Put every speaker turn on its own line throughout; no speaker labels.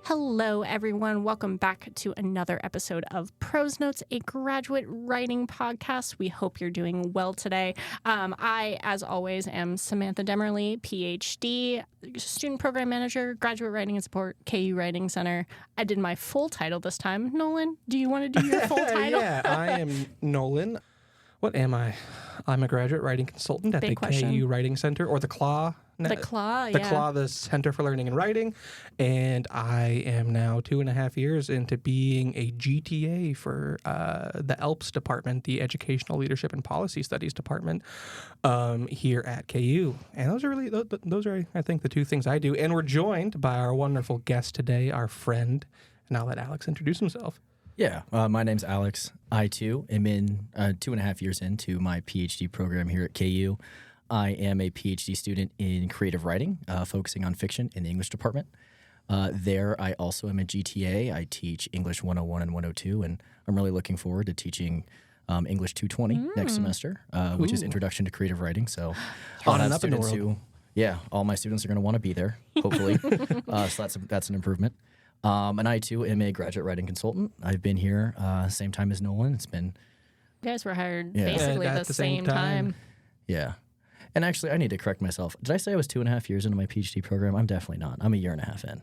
Hello, everyone. Welcome back to another episode of Prose Notes, a graduate writing podcast. We hope you're doing well today. I, as always, am Samantha Demerly, PhD, student program manager, graduate writing and support, KU Writing Center. I did my full title this time. Nolan, do you want to do your full title?
Yeah, I am Nolan. What am I? I'm a graduate writing consultant at the KU Writing Center, or the CLAW.
The CLAW,
The CLAW, the Center for Learning and Writing. And I am now 2.5 years into being a GTA for the ELPS department, the Educational Leadership and Policy Studies department here at KU. And those are, I think, the two things I do. And we're joined by our wonderful guest today, our friend. And I'll let Alex introduce himself.
Yeah, my name's Alex. I, too, am in 2.5 years into my PhD program here at KU. I am a PhD student in creative writing, focusing on fiction in the English department. There, I also am a GTA. I teach English 101 and 102, and I'm really looking forward to teaching English 220 next semester, which is Introduction to Creative Writing. So,
on and up in the world.
All my students are going to want to be there, hopefully. So that's an improvement. And I, too, am a graduate writing consultant. I've been here same time as Nolan. It's been...
You guys were hired basically the same time.
Yeah. And actually, I need to correct myself. Did I say I was 2.5 years into my PhD program? I'm definitely not. I'm 1.5 years in.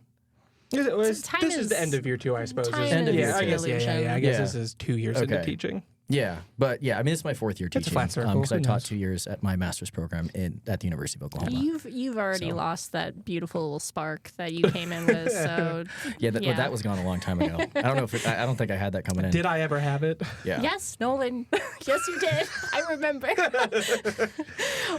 This is the end of year 2, I suppose.
End of year 2.
I guess this is 2 years into teaching.
Yeah, but I mean, it's my 4th year teaching.
It's a flat circle.
Because I taught 2 years at my master's program at the University of Oklahoma.
You've already lost that beautiful spark that you came in with. So
Well, that was gone a long time ago. I don't know if I don't think I had that coming in.
Did I ever have it?
Yeah.
Yes, Nolan. Yes, you did. I remember.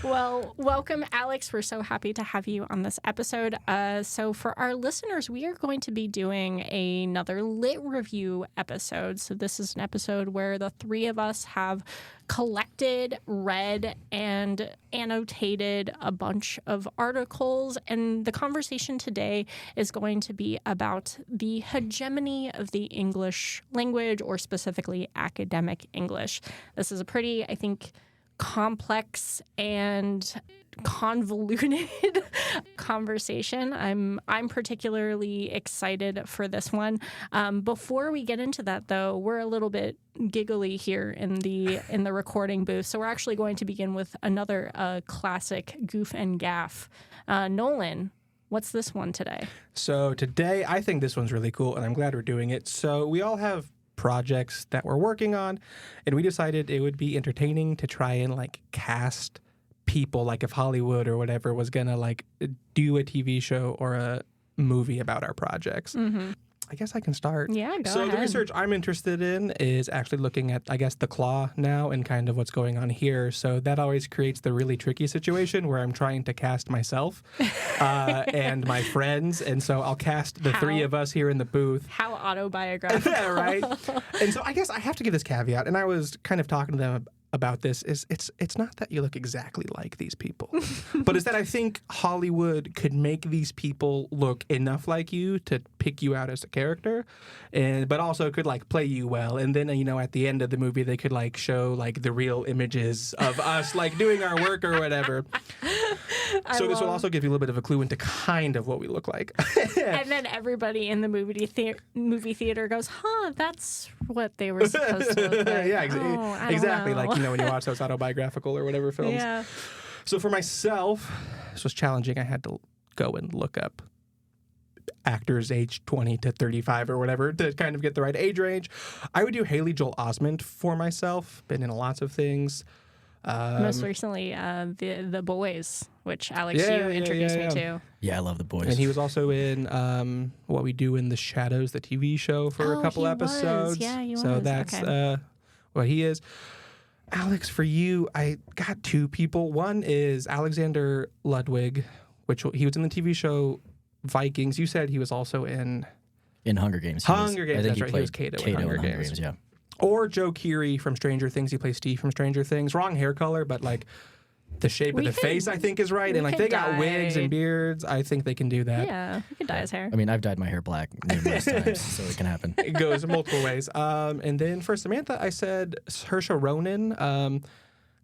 Well, welcome, Alex. We're so happy to have you on this episode. So for our listeners, we are going to be doing another lit review episode. So this is an episode where the three of us have collected, read, and annotated a bunch of articles. And the conversation today is going to be about the hegemony of the English language, or specifically academic English. This is a pretty, I think, complex and convoluted conversation. I'm particularly excited for this one. Before we get into that, though, we're a little bit giggly here in the recording booth, so we're actually going to begin with another classic goof and gaff. Nolan, what's this one today?
So today, I think this one's really cool, and I'm glad we're doing it. So we all have projects that we're working on, and we decided it would be entertaining to try and cast people, if Hollywood or whatever was gonna do a TV show or a movie about our projects. Mm-hmm. I guess I can start.
Yeah, go
So
ahead.
the research I'm interested in is actually looking at, I guess, the CLAW now and kind of what's going on here. So that always creates the really tricky situation where I'm trying to cast myself and my friends. And so I'll cast the three of us here in the booth.
How autobiographical.
Yeah, right? And so I guess I have to give this caveat, and I was kind of talking to them about this, is it's not that you look exactly like these people, but it's that I think Hollywood could make these people look enough like you to pick you out as a character, but also could play you well. And then at the end of the movie they could show the real images of us doing our work or whatever. So this will also give you a little bit of a clue into kind of what we look like.
And then everybody in the movie theater goes, that's what they were supposed to look like.
Yeah, exactly. When you watch those autobiographical or whatever films.
Yeah.
So for myself, this was challenging. I had to go and look up actors age 20 to 35 or whatever to kind of get the right age range. I would do Haley Joel Osment for myself. Been in lots of things.
Most recently, the Boys, which Alex, you introduced me to.
Yeah, I love The Boys.
And he was also in What We Do in the Shadows, the TV show, for a couple episodes.
Yeah, he was.
So that's what he is. Alex, for you, I got two people. One is Alexander Ludwig, which he was in the TV show Vikings. You said he was also in
Hunger Games.
Hunger Games, that's right. He was Cato in Hunger Games.
Yeah.
Or Joe Keery from Stranger Things. He plays Steve from Stranger Things. Wrong hair color, but the shape of the face, I think, is right. And they got wigs and beards. I think they can do that.
Yeah, you could dye his hair.
I mean, I've dyed my hair black numerous times, so it can happen.
It goes multiple ways. And then for Samantha, I said Saoirse Ronan.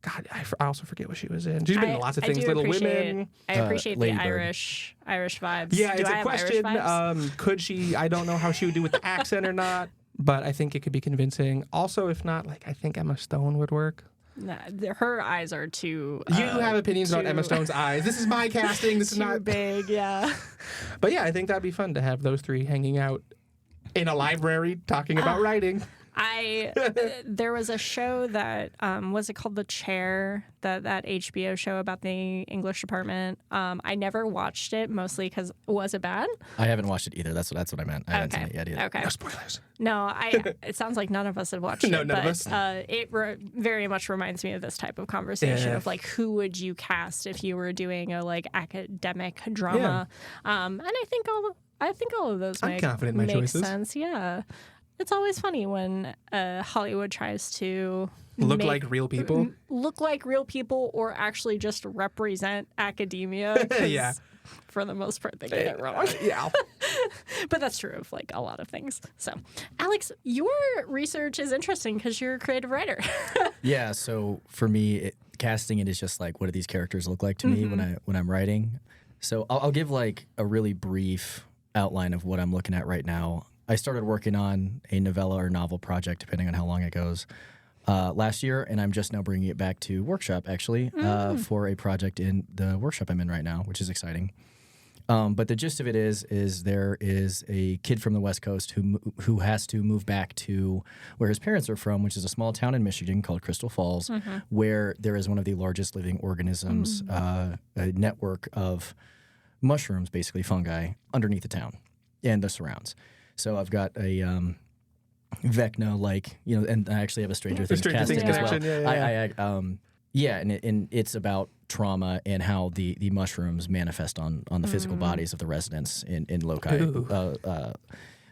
God, I also forget what she was in. She's been in lots of things. Little Women.
I appreciate the
Lady Bird.
Irish vibes.
Yeah,
Do
it's
I
a
have
question.
Irish vibes?
Could she? I don't know how she would do with the accent or not, but I think it could be convincing. Also, if not, like I think Emma Stone would work.
Nah, her eyes are too.
You have opinions about Emma Stone's eyes. This is my casting. This is
too
not
big. Yeah.
But yeah, I think that'd be fun to have those three hanging out in a library talking about writing.
There was a show that was it called The Chair, that HBO show about the English department. I never watched it, mostly because was it bad?
I haven't watched it either. That's what I meant. I haven't seen it yet either.
Okay.
No spoilers.
No, it sounds like none of us have watched
No,
it.
none of
but
us.
It very much reminds me of this type of conversation
Yeah.
of like, who would you cast if you were doing a like academic drama? And I think all of those
I'm confident in my
make
choices.
sense. Yeah. It's always funny when Hollywood tries to
Look like real people.
look like real people or actually just represent academia. 'Cause
Yeah.
For the most part, they get it wrong.
Yeah.
But that's true of like a lot of things. So, Alex, your research is interesting because you're a creative writer.
Yeah, so for me, casting it is just like, what do these characters look like to me when I'm writing? So I'll give like a really brief outline of what I'm looking at right now. I started working on a novella or novel project, depending on how long it goes, last year, and I'm just now bringing it back to workshop, actually, for a project in the workshop I'm in right now, which is exciting. But the gist of it is there is a kid from the West Coast who has to move back to where his parents are from, which is a small town in Michigan called Crystal Falls, where there is one of the largest living organisms, a network of mushrooms, basically fungi, underneath the town and the surrounds. So I've got a Vecna, and I actually have a Stranger Things casting as well.
connection, yeah.
And it's about trauma and how the mushrooms manifest on the physical bodies of the residents in loci,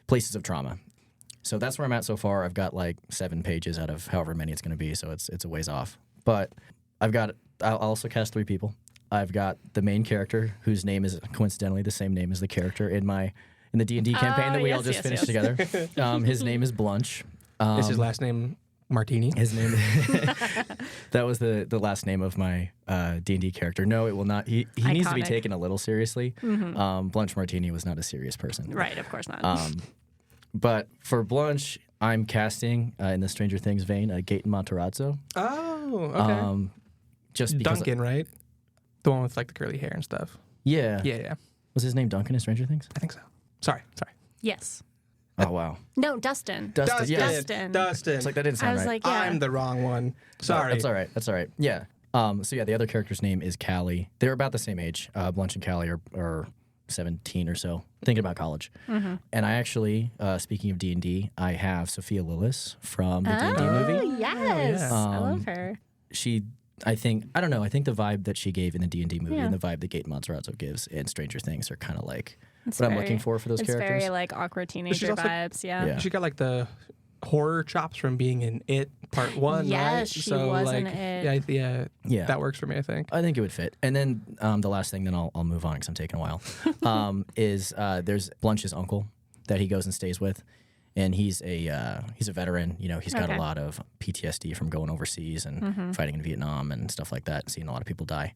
places of trauma. So that's where I'm at so far. I've got like 7 pages out of however many it's going to be, so it's a ways off. But I'll also cast 3 people. I've got the main character, whose name is coincidentally the same name as the character in the D&D campaign that we all just finished together. His name is Blunch.
Is his last name Martini?
His name that was the last name of my D&D character. No, it will not. He needs to be taken a little seriously. Blunch Martini was not a serious person.
Right, of course not.
But for Blunch, I'm casting in the Stranger Things vein, Gaten Matarazzo.
Oh, okay.
Just because
Duncan, right? The one with like the curly hair and stuff.
Yeah.
Yeah.
Was his name Duncan in Stranger Things?
I think so. Sorry.
Yes.
Oh, wow.
No, Dustin.
Dustin, yes.
Dustin.
It's like that didn't sound
I was
right.
like, yeah.
I'm the wrong one. Sorry.
That's all right. Yeah. So yeah, the other character's name is Callie. They're about the same age. Blunch and Callie are 17 or so, thinking about college. And I actually, speaking of D&D, I have Sophia Lillis from the D&D movie.
Yes. I love her.
I think the vibe that she gave in the D&D movie and the vibe that Gaten Matarazzo gives in Stranger Things are kind of like I'm looking for those characters.
It's very like awkward teenager vibes, yeah.
She got like the horror chops from being in It Part 1,
yes,
right?
She was in It.
Yeah, that works for me, I think.
I think it would fit. And then the last thing, then I'll move on because I'm taking a while, is there's Blunch's uncle that he goes and stays with. And he's a veteran. You know, he's got a lot of PTSD from going overseas and fighting in Vietnam and stuff like that, seeing a lot of people die.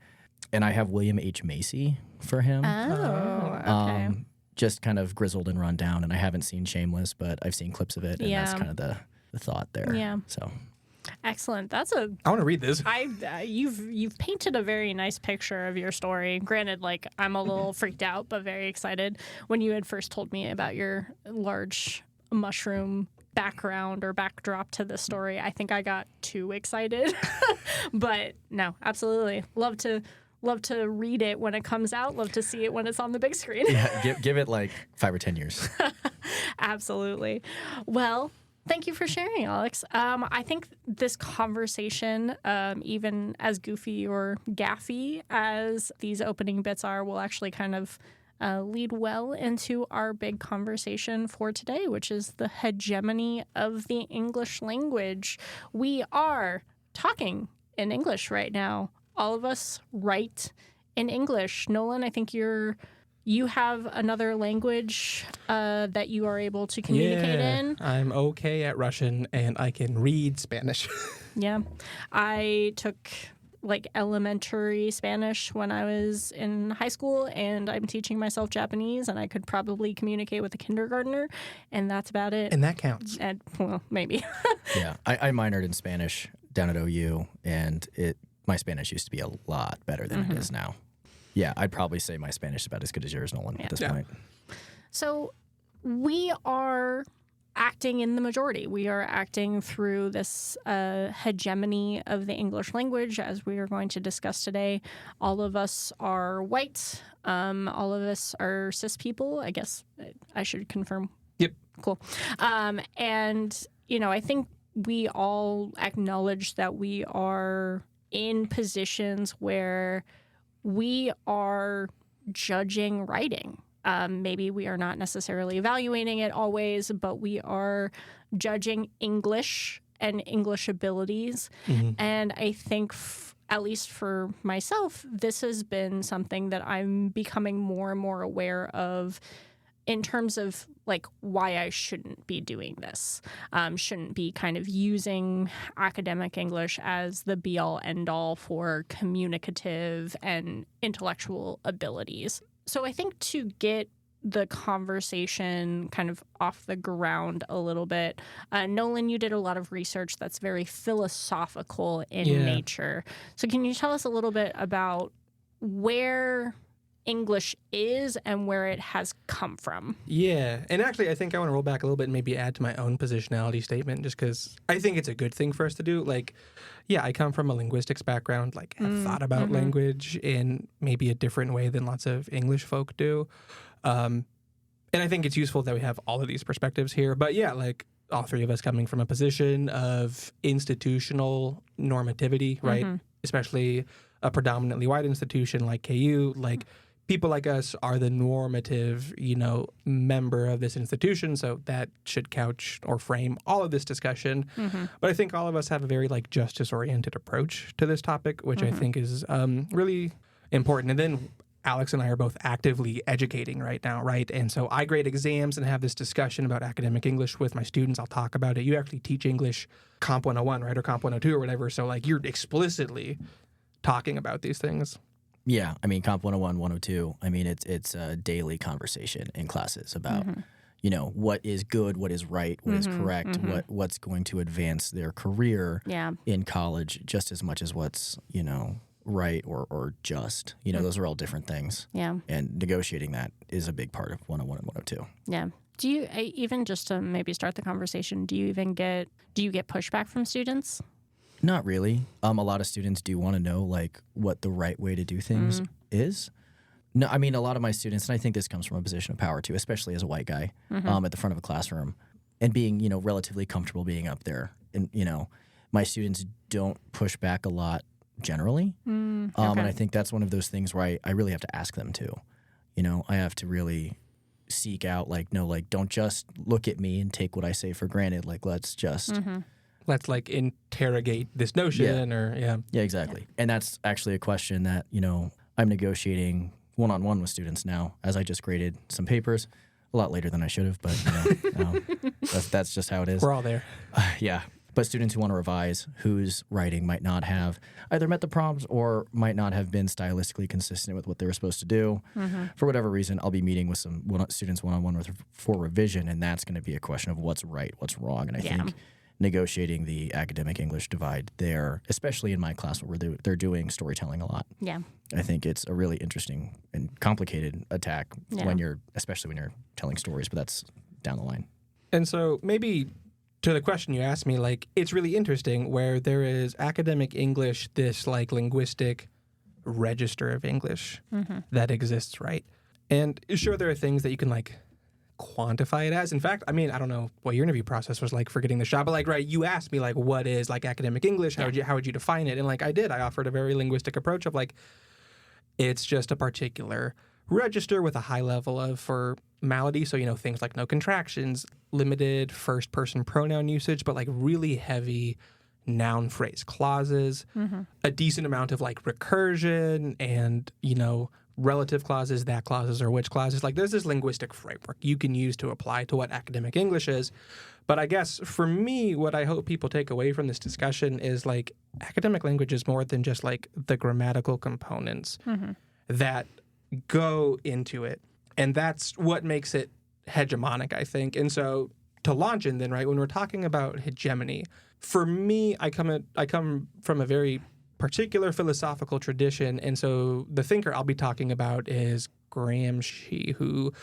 And I have William H. Macy for him.
Oh, okay.
Just kind of grizzled and run down. And I haven't seen Shameless, but I've seen clips of it, and that's kind of the thought there.
Yeah.
So
excellent. I
want to read this.
You've painted a very nice picture of your story. Granted, like I'm a little freaked out, but very excited when you had first told me about your large mushroom background or backdrop to the story. I think I got too excited. But no, absolutely. Love to read it when it comes out. Love to see it when it's on the big screen.
Yeah, give it like 5 or 10 years.
Absolutely. Well, thank you for sharing, Alex. I think this conversation, even as goofy or gaffy as these opening bits are, will actually kind of lead well into our big conversation for today, which is the hegemony of the English language. We are talking in English right now. All of us write in English. Nolan, I think you're you have another language that you are able to communicate in.
I'm okay at Russian, and I can read Spanish.
Yeah. I took like elementary Spanish when I was in high school, and I'm teaching myself Japanese, and I could probably communicate with a kindergartner, and that's about it.
And that counts.
And, well, maybe.
Yeah, I minored in Spanish down at OU, and my Spanish used to be a lot better than it is now. Yeah, I'd probably say my Spanish is about as good as yours, Nolan, at this point.
So we are acting in the majority. We are acting through this hegemony of the English language, as we are going to discuss today. All of us are white. All of us are cis people. I guess I should confirm.
Yep.
Cool. And, I think we all acknowledge that we are in positions where we are judging writing. Maybe we are not necessarily evaluating it always, but we are judging English and English abilities. And I think, at least for myself, this has been something that I'm becoming more and more aware of in terms of like why I shouldn't be doing this, shouldn't be kind of using academic English as the be-all, end-all for communicative and intellectual abilities. So I think to get the conversation kind of off the ground a little bit, Nolan, you did a lot of research that's very philosophical in nature. So can you tell us a little bit about where English is and where it has come from?
Yeah. And actually, I think I want to roll back a little bit and maybe add to my own positionality statement, just because I think it's a good thing for us to do. Like, yeah, I come from a linguistics background, like have thought about language in maybe a different way than lots of English folk do. And I think it's useful that we have all of these perspectives here. But yeah, like all three of us coming from a position of institutional normativity, right? Especially a predominantly white institution like KU, like people like us are the normative, member of this institution. So that should couch or frame all of this discussion. But I think all of us have a very like justice-oriented approach to this topic, which I think is really important. And then Alex and I are both actively educating right now, right? And so I grade exams and have this discussion about academic English with my students. I'll talk about it. You actually teach English Comp 101, right? Or Comp 102 or whatever. So like you're explicitly talking about these things.
Yeah, I mean, Comp 101, 102, I mean, it's a daily conversation in classes about, what is good, what is right, what is correct, what's going to advance their career in college just as much as what's, right or just. Those are all different things. Yeah. And negotiating that is a big part of 101 and 102.
Yeah. Do you, even just to maybe start the conversation, do you get pushback from students?
Not really. A lot of students do want to know like what the right way to do things is. No, I mean a lot of my students, and I think this comes from a position of power too, especially as a white guy at the front of a classroom, and being relatively comfortable being up there. And my students don't push back a lot generally, and I think that's one of those things where I really have to ask them to. I have to really seek out don't just look at me and take what I say for granted. Like let's just.
Let's like interrogate this notion Yeah,
exactly. And that's actually a question that, I'm negotiating one-on-one with students now as I just graded some papers a lot later than I should have, but that's just how it is.
We're all there.
Yeah. But students who want to revise, whose writing might not have either met the prompts or might not have been stylistically consistent with what they were supposed to do, for whatever reason, I'll be meeting with some students one-on-one for revision, and that's going to be a question of what's right, what's wrong. And I think negotiating the academic English divide there, especially in my class where they're doing storytelling a lot. Yeah. I think it's a really interesting and complicated attack especially when you're telling stories, but that's down the line.
And so maybe to the question you asked me, like it's really interesting where there is academic English, this like linguistic register of English that exists, right? And sure, there are things that you can like quantify it as. In fact, I mean, I don't know what your interview process was like for getting the job, but like, right, you asked me like, what is like academic English? How would you define it? And like I did, I offered a very linguistic approach of like, it's just a particular register with a high level of formality. So, things like no contractions, limited first person pronoun usage, but like really heavy noun phrase clauses, a decent amount of like recursion and, relative clauses, that clauses, or which clauses. Like, there's this linguistic framework you can use to apply to what academic English is. But I guess for me, what I hope people take away from this discussion is like academic language is more than just like the grammatical components that go into it. And that's what makes it hegemonic, I think. And so to launch in then, right, when we're talking about hegemony, for me, I come from a very particular philosophical tradition. And so the thinker I'll be talking about is Gramsci, who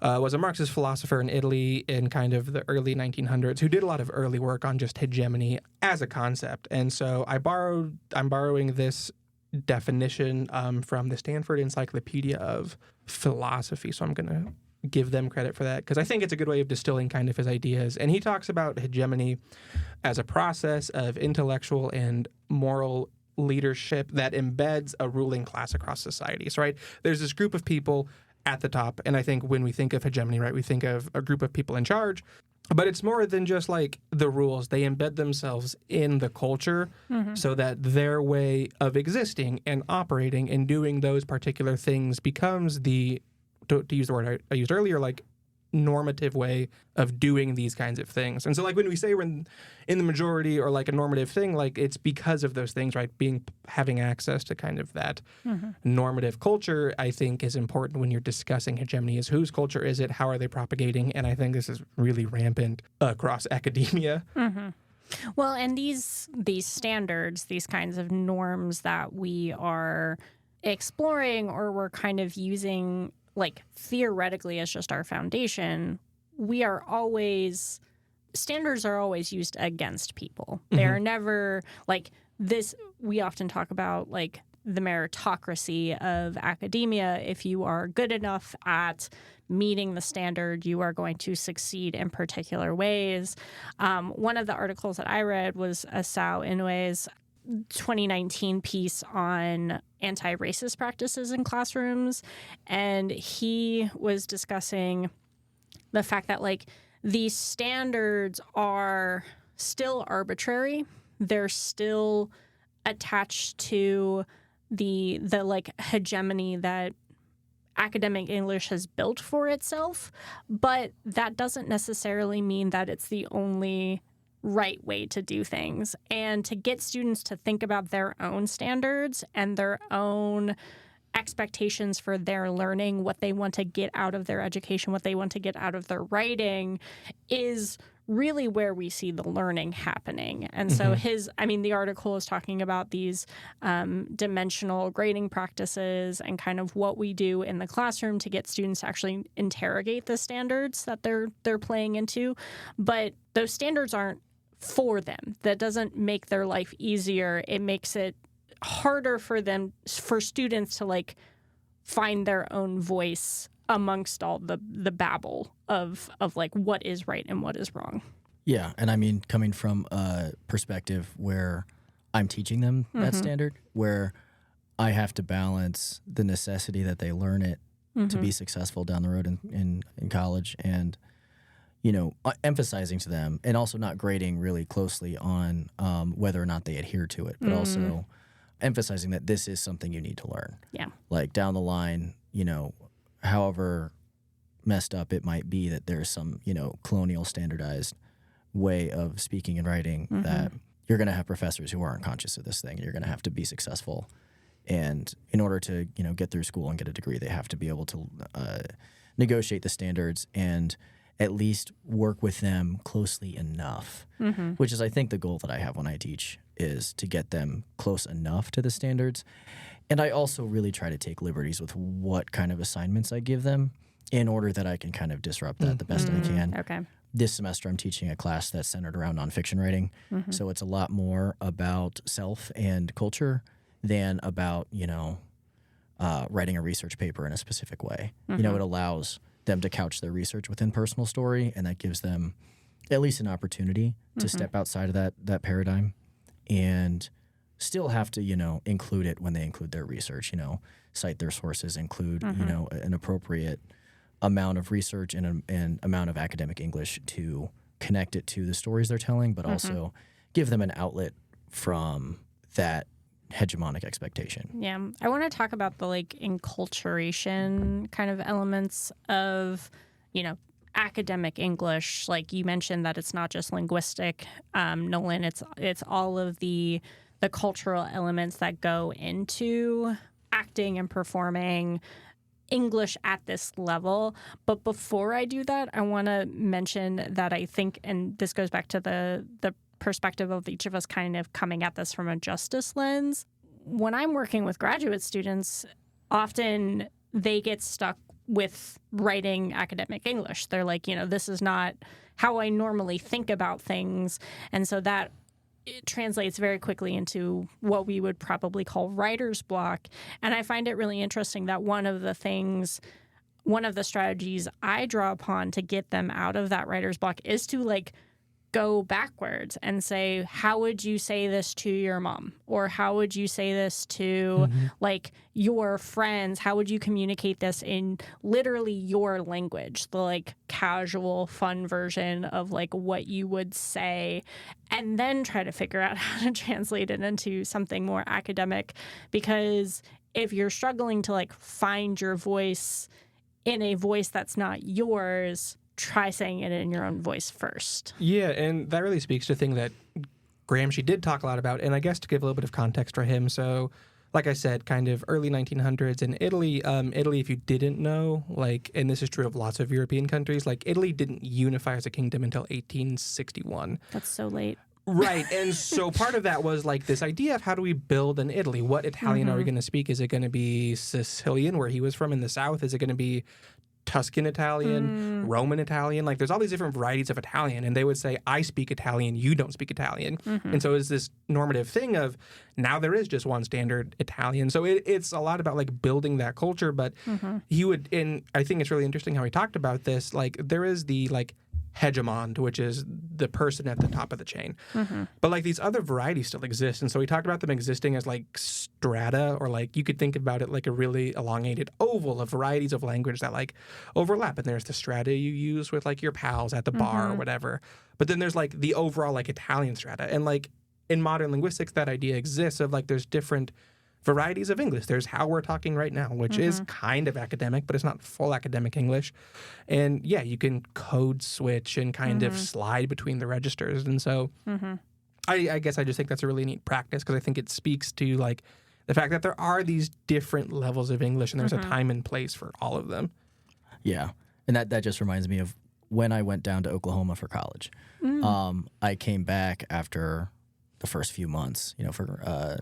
was a Marxist philosopher in Italy in kind of the early 1900s, who did a lot of early work on just hegemony as a concept. And so I'm borrowing this definition from the Stanford Encyclopedia of Philosophy. So I'm going to give them credit for that because I think it's a good way of distilling kind of his ideas. And he talks about hegemony as a process of intellectual and moral leadership that embeds a ruling class across societies, right? There's this group of people at the top. And I think when we think of hegemony, right, we think of a group of people in charge. But it's more than just like the rules. They embed themselves in the culture so that their way of existing and operating and doing those particular things becomes the, to use the word I used earlier, like normative way of doing these kinds of things. And so like when we say we're in the majority or like a normative thing, like it's because of those things, right? Having access to kind of that normative culture, I think is important when you're discussing hegemony. Is whose culture is it? How are they propagating? And I think this is really rampant across academia.
Well, and these standards, these kinds of norms that we are exploring or we're kind of using like theoretically as just our foundation, standards are always used against people. They're never like this. We often talk about like the meritocracy of academia. If you are good enough at meeting the standard, you are going to succeed in particular ways. One of the articles that I read was Asao Inoue's 2019 piece on anti-racist practices in classrooms, and he was discussing the fact that like these standards are still arbitrary. They're still attached to the like hegemony that academic English has built for itself, but that doesn't necessarily mean that it's the only right way to do things. And to get students to think about their own standards and their own expectations for their learning, what they want to get out of their education, what they want to get out of their writing, is really where we see the learning happening. And so the article is talking about these dimensional grading practices and kind of what we do in the classroom to get students to actually interrogate the standards that they're playing into. But those standards aren't for them. That doesn't make their life easier. It makes it harder for students to like find their own voice amongst all the babble of like what is right and what is wrong.
Yeah, and I mean, coming from a perspective where I'm teaching them that standard, where I have to balance the necessity that they learn it to be successful down the road in college, and emphasizing to them, and also not grading really closely on whether or not they adhere to it, but also emphasizing that this is something you need to learn. Yeah. Like down the line, however messed up it might be that there's some, colonial standardized way of speaking and writing that you're going to have professors who aren't conscious of this thing. You're going to have to be successful. And in order to, get through school and get a degree, they have to be able to negotiate the standards and at least work with them closely enough, which is, I think, the goal that I have when I teach, is to get them close enough to the standards. And I also really try to take liberties with what kind of assignments I give them in order that I can kind of disrupt that the best I can. Okay. This semester, I'm teaching a class that's centered around nonfiction writing. So it's a lot more about self and culture than about, writing a research paper in a specific way. It allows them to couch their research within personal story, and that gives them at least an opportunity to step outside of that paradigm and still have to, include it when they include their research, cite their sources, include, an appropriate amount of research and an amount of academic English to connect it to the stories they're telling, but also give them an outlet from that hegemonic expectation.
Yeah. I want to talk about the like enculturation kind of elements of, academic English. Like you mentioned that it's not just linguistic, Nolan, it's all of the cultural elements that go into acting and performing English at this level. But before I do that, I want to mention that I think, and this goes back to the perspective of each of us kind of coming at this from a justice lens. When I'm working with graduate students, often they get stuck with writing academic English. They're like, this is not how I normally think about things. And so that it translates very quickly into what we would probably call writer's block. And I find it really interesting that one of the strategies I draw upon to get them out of that writer's block is to like go backwards and say, how would you say this to your mom? Or how would you say this to like your friends? How would you communicate this in literally your language? The like casual, fun version of like what you would say, and then try to figure out how to translate it into something more academic. Because if you're struggling to like find your voice in a voice that's not yours, try saying it in your own voice first.
Yeah, and that really speaks to a thing that Gramsci did talk a lot about, and I guess to give a little bit of context for him, so like I said, kind of early 1900s in Italy, if you didn't know, like, and this is true of lots of European countries, like Italy didn't unify as a kingdom until 1861.
That's so late.
Right, and so part of that was like this idea of how do we build an Italy? What Italian are we going to speak? Is it going to be Sicilian, where he was from in the south? Is it going to be Tuscan Italian, Roman Italian? Like there's all these different varieties of Italian, and they would say, I speak Italian, you don't speak Italian. And so it's this normative thing of now there is just one standard Italian. So it's a lot about like building that culture, but he would, and I think it's really interesting how he talked about this, like there is the like hegemon, which is the person at the top of the chain. But like these other varieties still exist. And so he talked about them existing as like strata, or like you could think about it like a really elongated oval of varieties of language that like overlap. And there's the strata you use with like your pals at the bar or whatever. But then there's like the overall like Italian strata. And like in modern linguistics, that idea exists of like there's different varieties of English. There's how we're talking right now, which is kind of academic, but it's not full academic English. And yeah, you can code switch and kind of slide between the registers. And so I guess I just think that's a really neat practice, because I think it speaks to like the fact that there are these different levels of English, and there's a time and place for all of them. Yeah.
And that just reminds me of when I went down to Oklahoma for college. I came back after the first few months, for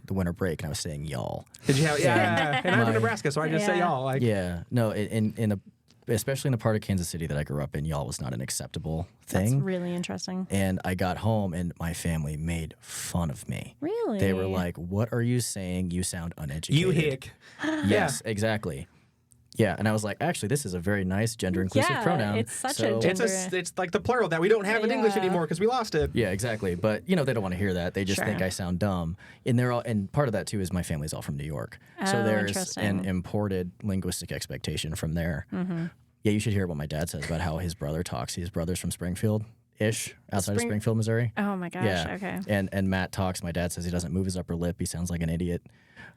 the winter break, and I was saying y'all.
Did you have? Yeah. And I'm from Nebraska, so I just say y'all. Like,
no, especially in the part of Kansas City that I grew up in, y'all was not an acceptable thing.
That's really interesting.
And I got home, and my family made fun of me.
Really?
They were like, "What are you saying? You sound uneducated."
You hick.
Yes, exactly. Yeah, and I was like, actually, this is a very nice gender-inclusive pronoun.
It's such a gender...
It's like the plural that we don't have in English anymore because we lost it.
Yeah, exactly. But, they don't want to hear that. They just think I sound dumb. And part of that, too, is my family's all from New York. So there's an imported linguistic expectation from there. Yeah, you should hear what my dad says about how his brother talks. His brother's from Springfield-ish, outside of Springfield, Missouri.
Oh, my gosh, okay.
And Matt talks. My dad says he doesn't move his upper lip. He sounds like an idiot.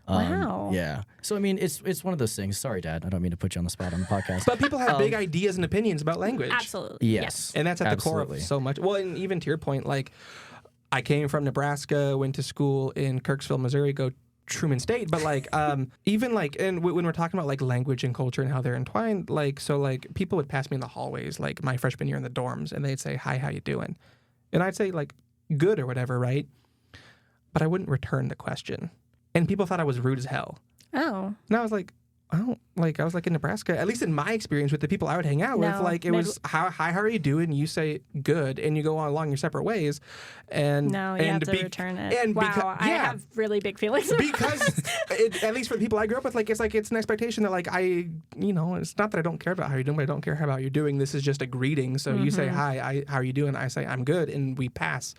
Wow.
Yeah. So, I mean, it's one of those things. Sorry, Dad. I don't mean to put you on the spot on the podcast.
But people have big ideas and opinions about language.
Absolutely.
Yes.
And that's at the core of so much. Well, and even to your point, like, I came from Nebraska, went to school in Kirksville, Missouri, go Truman State. But, like, even, like, and when we're talking about, like, language and culture and how they're entwined, like, so, like, people would pass me in the hallways, like, my freshman year in the dorms, and they'd say, hi, how you doing? And I'd say, like, good or whatever, right? But I wouldn't return the question. And people thought I was rude as hell.
Oh.
And I was like, I was like in Nebraska, at least in my experience with the people I would hang out with, like it was, hi, how are you doing? You say good, and you go on along your separate ways. And
you have to return it. And I have really big feelings about
because at least for the people I grew up with, like it's an expectation that like it's not that I don't care about how you're doing, but I don't care how you're doing. This is just a greeting. So you say hi, how are you doing? I say I'm good, and we pass.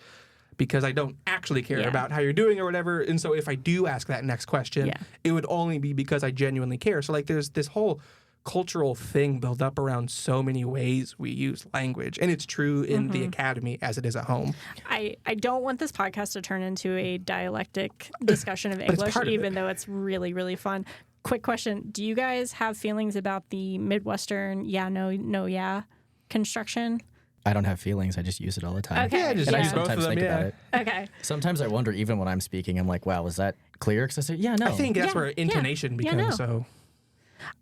Because I don't actually care about how you're doing or whatever. And so if I do ask that next question, it would only be because I genuinely care. So like there's this whole cultural thing built up around so many ways we use language. And it's true in the academy as it is at home.
I don't want this podcast to turn into a dialectic discussion of English, even though it's really, really fun. Quick question. Do you guys have feelings about the Midwestern yeah, no, yeah construction?
I don't have feelings. I just use it all the time.
Okay.
Yeah, just
And I
use both of
sometimes
them,
think about it.
Okay.
Sometimes I wonder, even when I'm speaking, I'm like, wow, was that clear? Because I say, yeah, no.
I think that's
Yeah,
where intonation
yeah,
becomes
no.
so...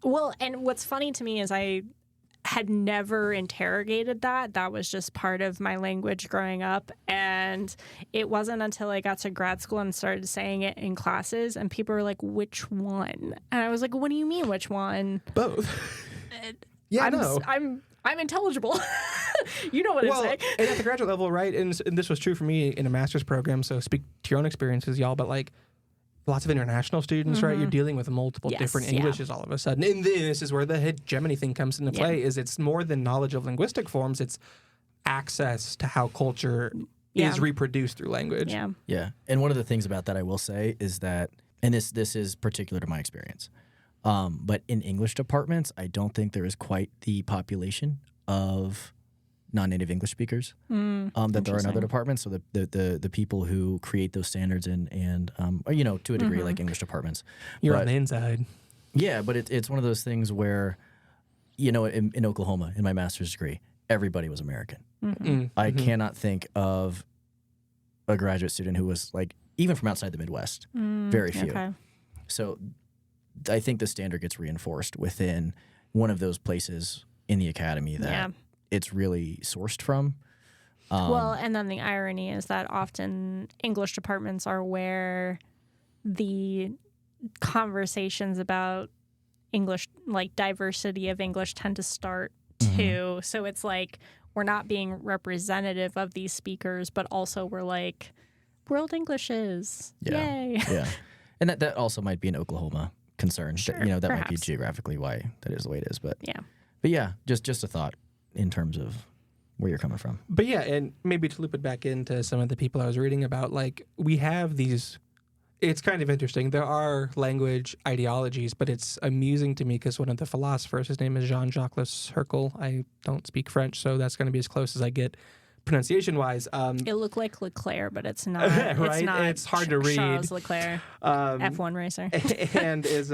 Well, and what's funny to me is I had never interrogated that. That was just part of my language growing up. And it wasn't until I got to grad school and started saying it in classes, and people were like, which one? And I was like, what do you mean, which one?
Both. Yeah, no.
I'm intelligible. You know what I'm saying.
And at the graduate level, right, and this was true for me in a master's program, so speak to your own experiences, y'all, but like lots of international students, right, you're dealing with multiple different Englishes all of a sudden. And this is where the hegemony thing comes into play, is it's more than knowledge of linguistic forms, it's access to how culture is reproduced through language.
Yeah.
Yeah. And one of the things about that I will say is that, and this is particular to my experience, but in English departments, I don't think there is quite the population of non-native English speakers that there are in other departments. So the people who create those standards and you know, to a degree, like English departments.
You're on the inside.
Yeah, but it's one of those things where, you know, in Oklahoma, in my master's degree, everybody was American. I cannot think of a graduate student who was like, even from outside the Midwest, very few.
Okay.
So I think the standard gets reinforced within one of those places in the academy that it's really sourced from.
Well, and then the irony is that often English departments are where the conversations about English, like diversity of English, tend to start too. So it's like we're not being representative of these speakers, but also we're like, world English is. Yay.
Yeah. And that also might be an Oklahoma concern.
Sure,
that, you know, that might be
perhaps.
geographically why that is the way it is. But
Yeah.
But yeah, just a thought in terms of where you're coming from.
But yeah, and maybe to loop it back into some of the people I was reading about, like, we have these, it's kind of interesting. There are language ideologies, but it's amusing to me because one of the philosophers, his name is Jean-Jacques Lassercle. I don't speak French, so that's going to be as close as I get pronunciation-wise.
It looked like Leclerc, but it's not.
Right?
It's not.
It's hard to read.
Charles Leclerc, F1 racer.
And is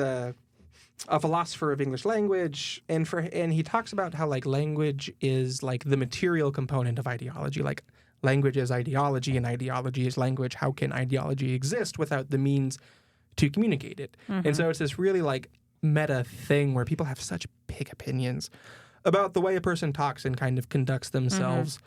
a philosopher of English language, and he talks about how like language is like the material component of ideology. Like language is ideology, and ideology is language. How can ideology exist without the means to communicate it? And so it's this really like meta thing where people have such big opinions about the way a person talks and kind of conducts themselves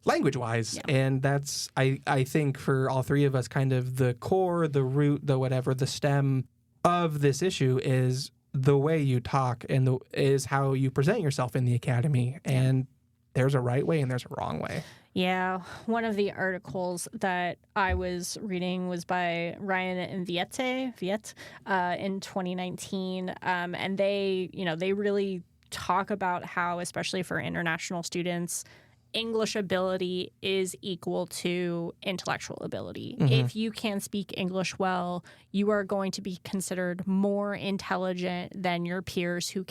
language-wise. And that's, I think, for all three of us, kind of the core, the root, the whatever, the stem of this issue is the way you talk and is how you present yourself in the academy. And there's a right way and there's a wrong way.
Yeah, one of the articles that I was reading was by Ryan and Viette in 2019, and they really talk about how, especially for international students, English ability is equal to intellectual ability. If you can speak English well, you are going to be considered more intelligent than your peers who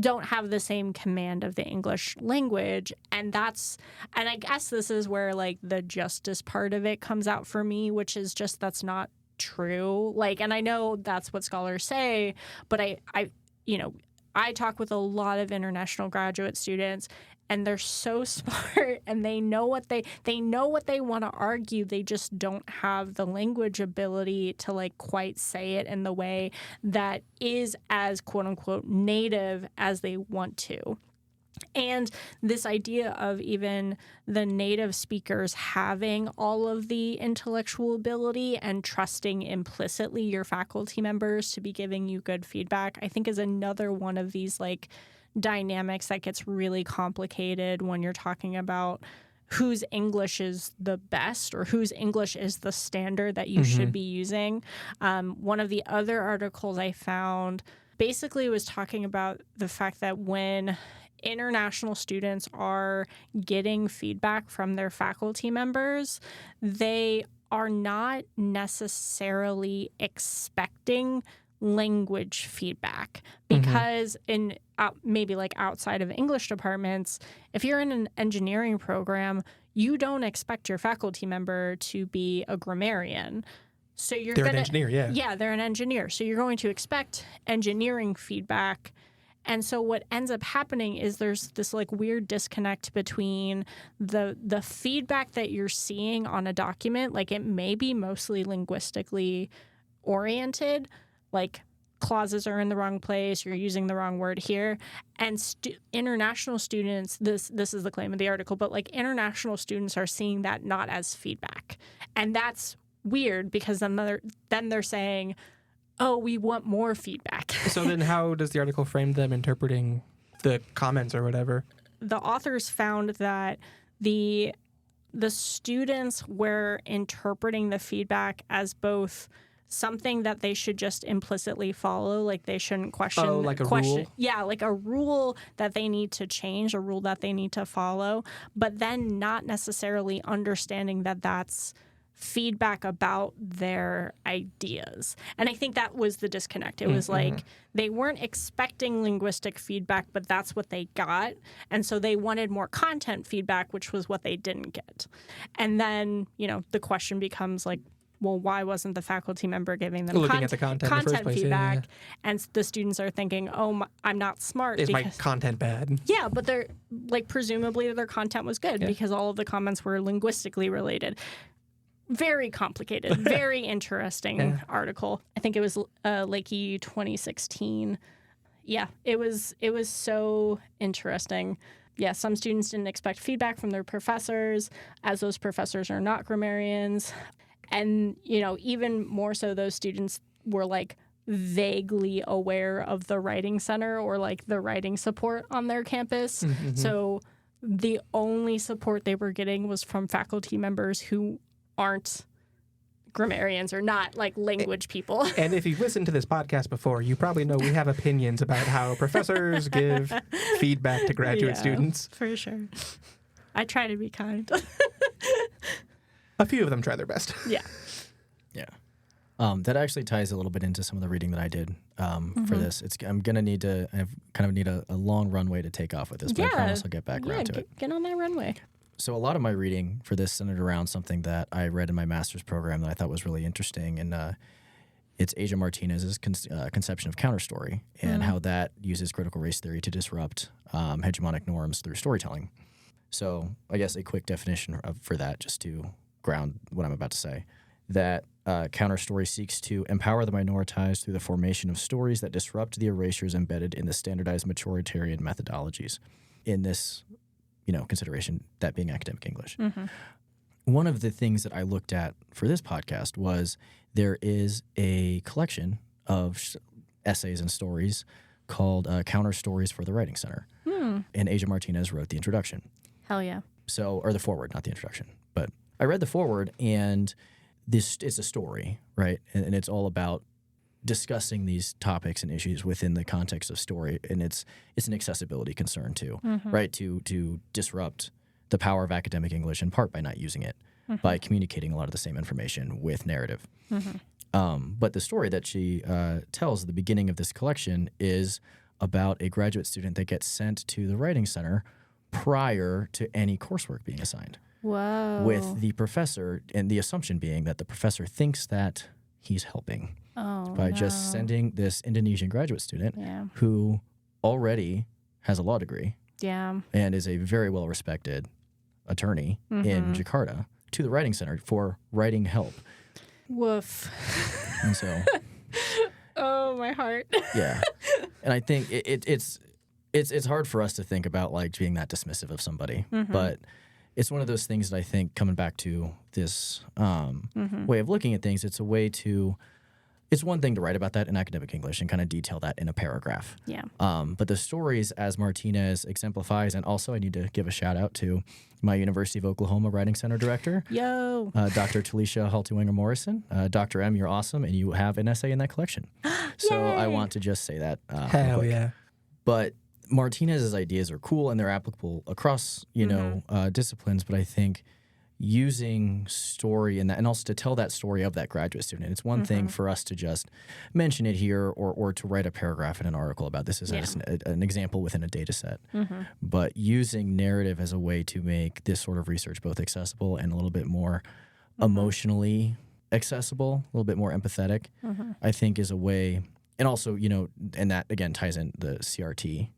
don't have the same command of the English language. And I guess this is where like the justice part of it comes out for me, which is just that's not true. Like, and I know that's what scholars say, but I talk with a lot of international graduate students, and they're so smart, and they know what they want to argue. They just don't have the language ability to like quite say it in the way that is as quote unquote native as they want to. And this idea of even the native speakers having all of the intellectual ability and trusting implicitly your faculty members to be giving you good feedback, I think is another one of these like dynamics that gets really complicated when you're talking about whose English is the best or whose English is the standard that you should be using. One of the other articles I found basically was talking about the fact that when international students are getting feedback from their faculty members, they are not necessarily expecting language feedback, because in maybe like outside of English departments, if you're in an engineering program, you don't expect your faculty member to be a grammarian. So they're an engineer, yeah. Yeah, they're an engineer. So you're going to expect engineering feedback. And so what ends up happening is there's this like weird disconnect between the feedback that you're seeing on a document, like it may be mostly linguistically oriented, like clauses are in the wrong place, you're using the wrong word here. And international students, this is the claim of the article, but like international students are seeing that not as feedback. And that's weird, because then they're saying, oh, we want more feedback.
So then how does the article frame them interpreting the comments or whatever?
The authors found that the students were interpreting the feedback as both something that they should just implicitly follow, like they shouldn't question.
Oh, like a rule?
Yeah, like a rule that they need to change, a rule that they need to follow, but then not necessarily understanding that that's feedback about their ideas. And I think that was the disconnect. It was like they weren't expecting linguistic feedback, but that's what they got. And so they wanted more content feedback, which was what they didn't get. And then, the question becomes like, well, why wasn't the faculty member giving them
looking at the content in the first place,
feedback?
Yeah.
And the students are thinking, oh, I'm not smart.
Is my content bad?
Yeah, but they're like, presumably their content was good because all of the comments were linguistically related. Very complicated, very interesting article. I think it was Lakey 2016. Yeah, it was so interesting. Yeah, some students didn't expect feedback from their professors, as those professors are not grammarians. And, even more so, those students were like vaguely aware of the writing center or like the writing support on their campus. So the only support they were getting was from faculty members who aren't grammarians or not like language people.
And if you've listened to this podcast before, you probably know we have opinions about how professors give feedback to graduate students.
For sure. I try to be kind.
A few of them try their best.
Yeah.
Yeah. That actually ties a little bit into some of the reading that I did for this. I'm gonna need to. I kind of need a long runway to take off with this, but I promise I'll get back around to it.
Get on that runway.
So a lot of my reading for this centered around something that I read in my master's program that I thought was really interesting, and it's Asia Martinez's conception of counterstory and how that uses critical race theory to disrupt hegemonic norms through storytelling. So I guess a quick definition for that, just to ground what I'm about to say, that counterstory seeks to empower the minoritized through the formation of stories that disrupt the erasures embedded in the standardized majoritarian methodologies. In this, consideration, that being academic English. One of the things that I looked at for this podcast was there is a collection of essays and stories called CounterStories for the Writing Center. And Asia Martinez wrote the introduction.
Hell yeah.
So, or the foreword, not the introduction. But I read the foreword, and this is a story, right? And it's all about discussing these topics and issues within the context of story, and it's an accessibility concern too, right? To disrupt the power of academic English in part by not using it, by communicating a lot of the same information with narrative. But the story that she tells at the beginning of this collection is about a graduate student that gets sent to the writing center prior to any coursework being assigned.
Whoa.
With the professor, and the assumption being that the professor thinks that he's helping by just sending this Indonesian graduate student who already has a law degree and is a very well-respected attorney in Jakarta to the writing center for writing help.
Woof.
And so...
oh, my heart.
Yeah. And I think it's hard for us to think about like being that dismissive of somebody, but it's one of those things that I think, coming back to this way of looking at things, it's one thing to write about that in academic English and kind of detail that in a paragraph.
Yeah.
But the stories, as Martinez exemplifies, and also I need to give a shout out to my University of Oklahoma Writing Center director, Dr. Talisha Haltiwanger Morrison. Dr. M, you're awesome, and you have an essay in that collection. So I want to just say that.
Hell yeah.
But Martinez's ideas are cool and they're applicable across, disciplines. But I think, using story and that, and also to tell that story of that graduate student. It's one thing for us to just mention it here or to write a paragraph in an article about this as an example within a data set. But using narrative as a way to make this sort of research both accessible and a little bit more emotionally accessible, a little bit more empathetic, I think is a way. And also, you know, and that again ties in the CRT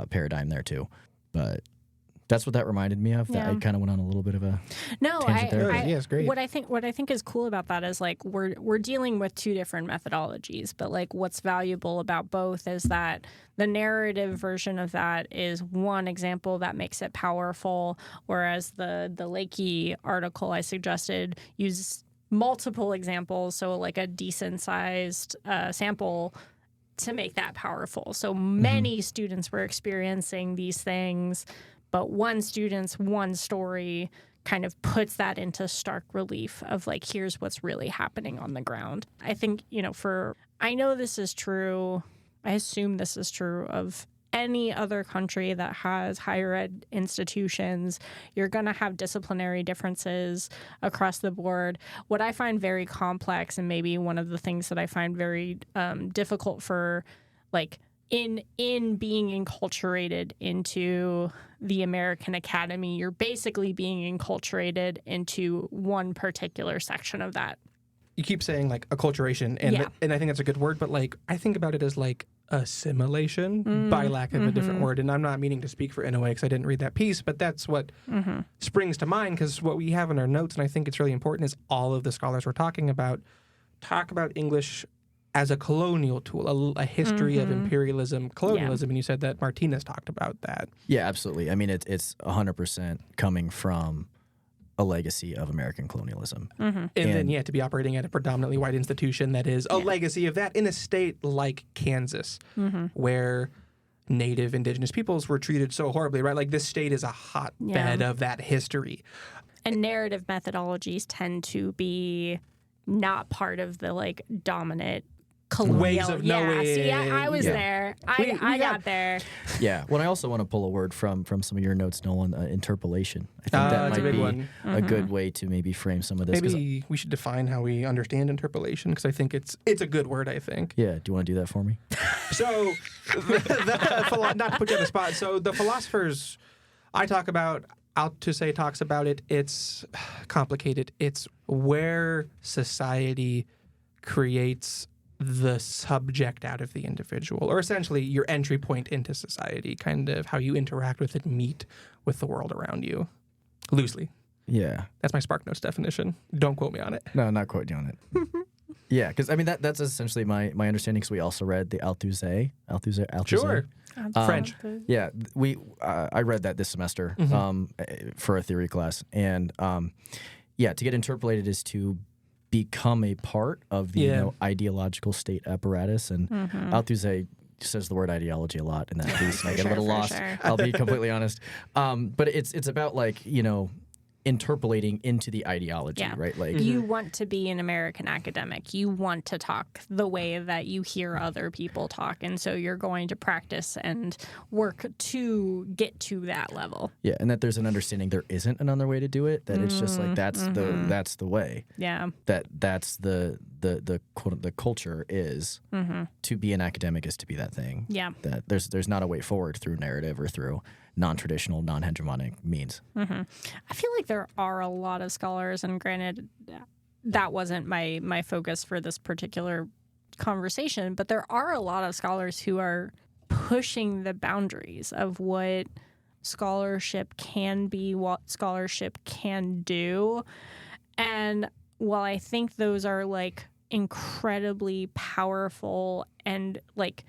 paradigm there too. But that's what that reminded me of. That I kind of went on a little bit of a tangent there.
It's great.
What I think is cool about that is like we're dealing with two different methodologies, but like what's valuable about both is that the narrative version of that is one example that makes it powerful, whereas the Lakey article I suggested uses multiple examples, so like a decent sized sample to make that powerful. So many students were experiencing these things, but one student's one story kind of puts that into stark relief of like, here's what's really happening on the ground. I think, you know, I know this is true, I assume this is true of any other country that has higher ed institutions. You're going to have disciplinary differences across the board. What I find very complex, and maybe one of the things that I find very difficult for, like, in being enculturated into the American Academy, you're basically being enculturated into one particular section of that.
You keep saying like acculturation, and and I think that's a good word, but like I think about it as like assimilation by lack of a different word. And I'm not meaning to speak for NOA because I didn't read that piece, but that's what springs to mind, because what we have in our notes, and I think it's really important, is all of the scholars we're talking about talk about English as a colonial tool, a history of imperialism, colonialism, and you said that Martinez talked about that.
Yeah, absolutely. I mean, it's 100% coming from a legacy of American colonialism.
And then, to be operating at a predominantly white institution that is a legacy of that in a state like Kansas, where Native Indigenous peoples were treated so horribly, right? Like this state is a hotbed of that history.
And narrative methodologies tend to be not part of the like dominant colonial
ways of knowing.
See, I was there. I got there.
Yeah. Well, I also want to pull a word from some of your notes, Nolan, interpolation. I think that might be a good way to maybe frame some of this.
Maybe we should define how we understand interpolation, because I think it's a good word, I think.
Yeah. Do you want to do that for me?
So, not to put you on the spot, so the philosophers I talk about, Althusser talks about it, it's complicated. It's where society creates the subject out of the individual, or essentially your entry point into society, kind of how you interact with it, meet with the world around you, loosely.
Yeah.
That's my SparkNotes definition. Don't quote me on it.
No, not quoting on it. Yeah, because I mean that's essentially my understanding. Because we also read the Althusser.
Sure. French.
Yeah, I read that this semester for a theory class, and to get interpolated is to become a part of the ideological state apparatus, and Althusser says the word ideology a lot in that piece, and I get a little lost. Sure. I'll be completely honest, but it's about like interpolating into the ideology, right? Like
you want to be an American academic. You want to talk the way that you hear other people talk, and so you're going to practice and work to get to that level.
Yeah, and that there's an understanding there isn't another way to do it. That it's just like that's the way.
Yeah.
That's the quote the culture is to be an academic is to be that thing.
Yeah.
That there's not a way forward through narrative or through non-traditional, non-hegemonic means.
I feel like there are a lot of scholars, and granted, that wasn't my focus for this particular conversation, but there are a lot of scholars who are pushing the boundaries of what scholarship can be, what scholarship can do. And while I think those are like incredibly powerful and like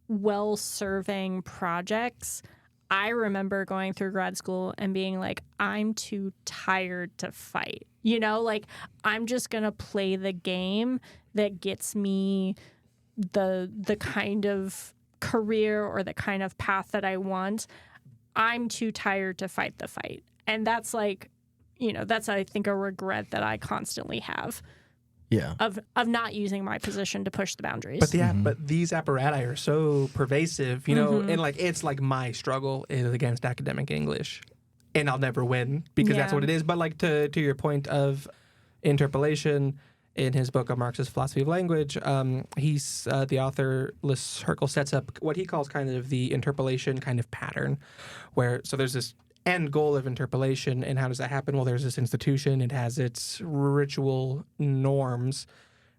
well-serving projects, I remember going through grad school and being like, I'm too tired to fight. Like I'm just going to play the game that gets me the kind of career or the kind of path that I want. I'm too tired to fight the fight. And that's like, that's, I think, a regret that I constantly have.
Yeah.
Of not using my position to push the boundaries.
But these apparatus are so pervasive, and like it's like my struggle is against academic English. and I'll never win because that's what it is. But like to your point of interpolation, in his book, A Marxist Philosophy of Language, he's the author, Hirkel, sets up what he calls kind of the interpolation kind of pattern, where so there's this end goal of interpolation, and how does that happen? Well, there's this institution. It has its ritual norms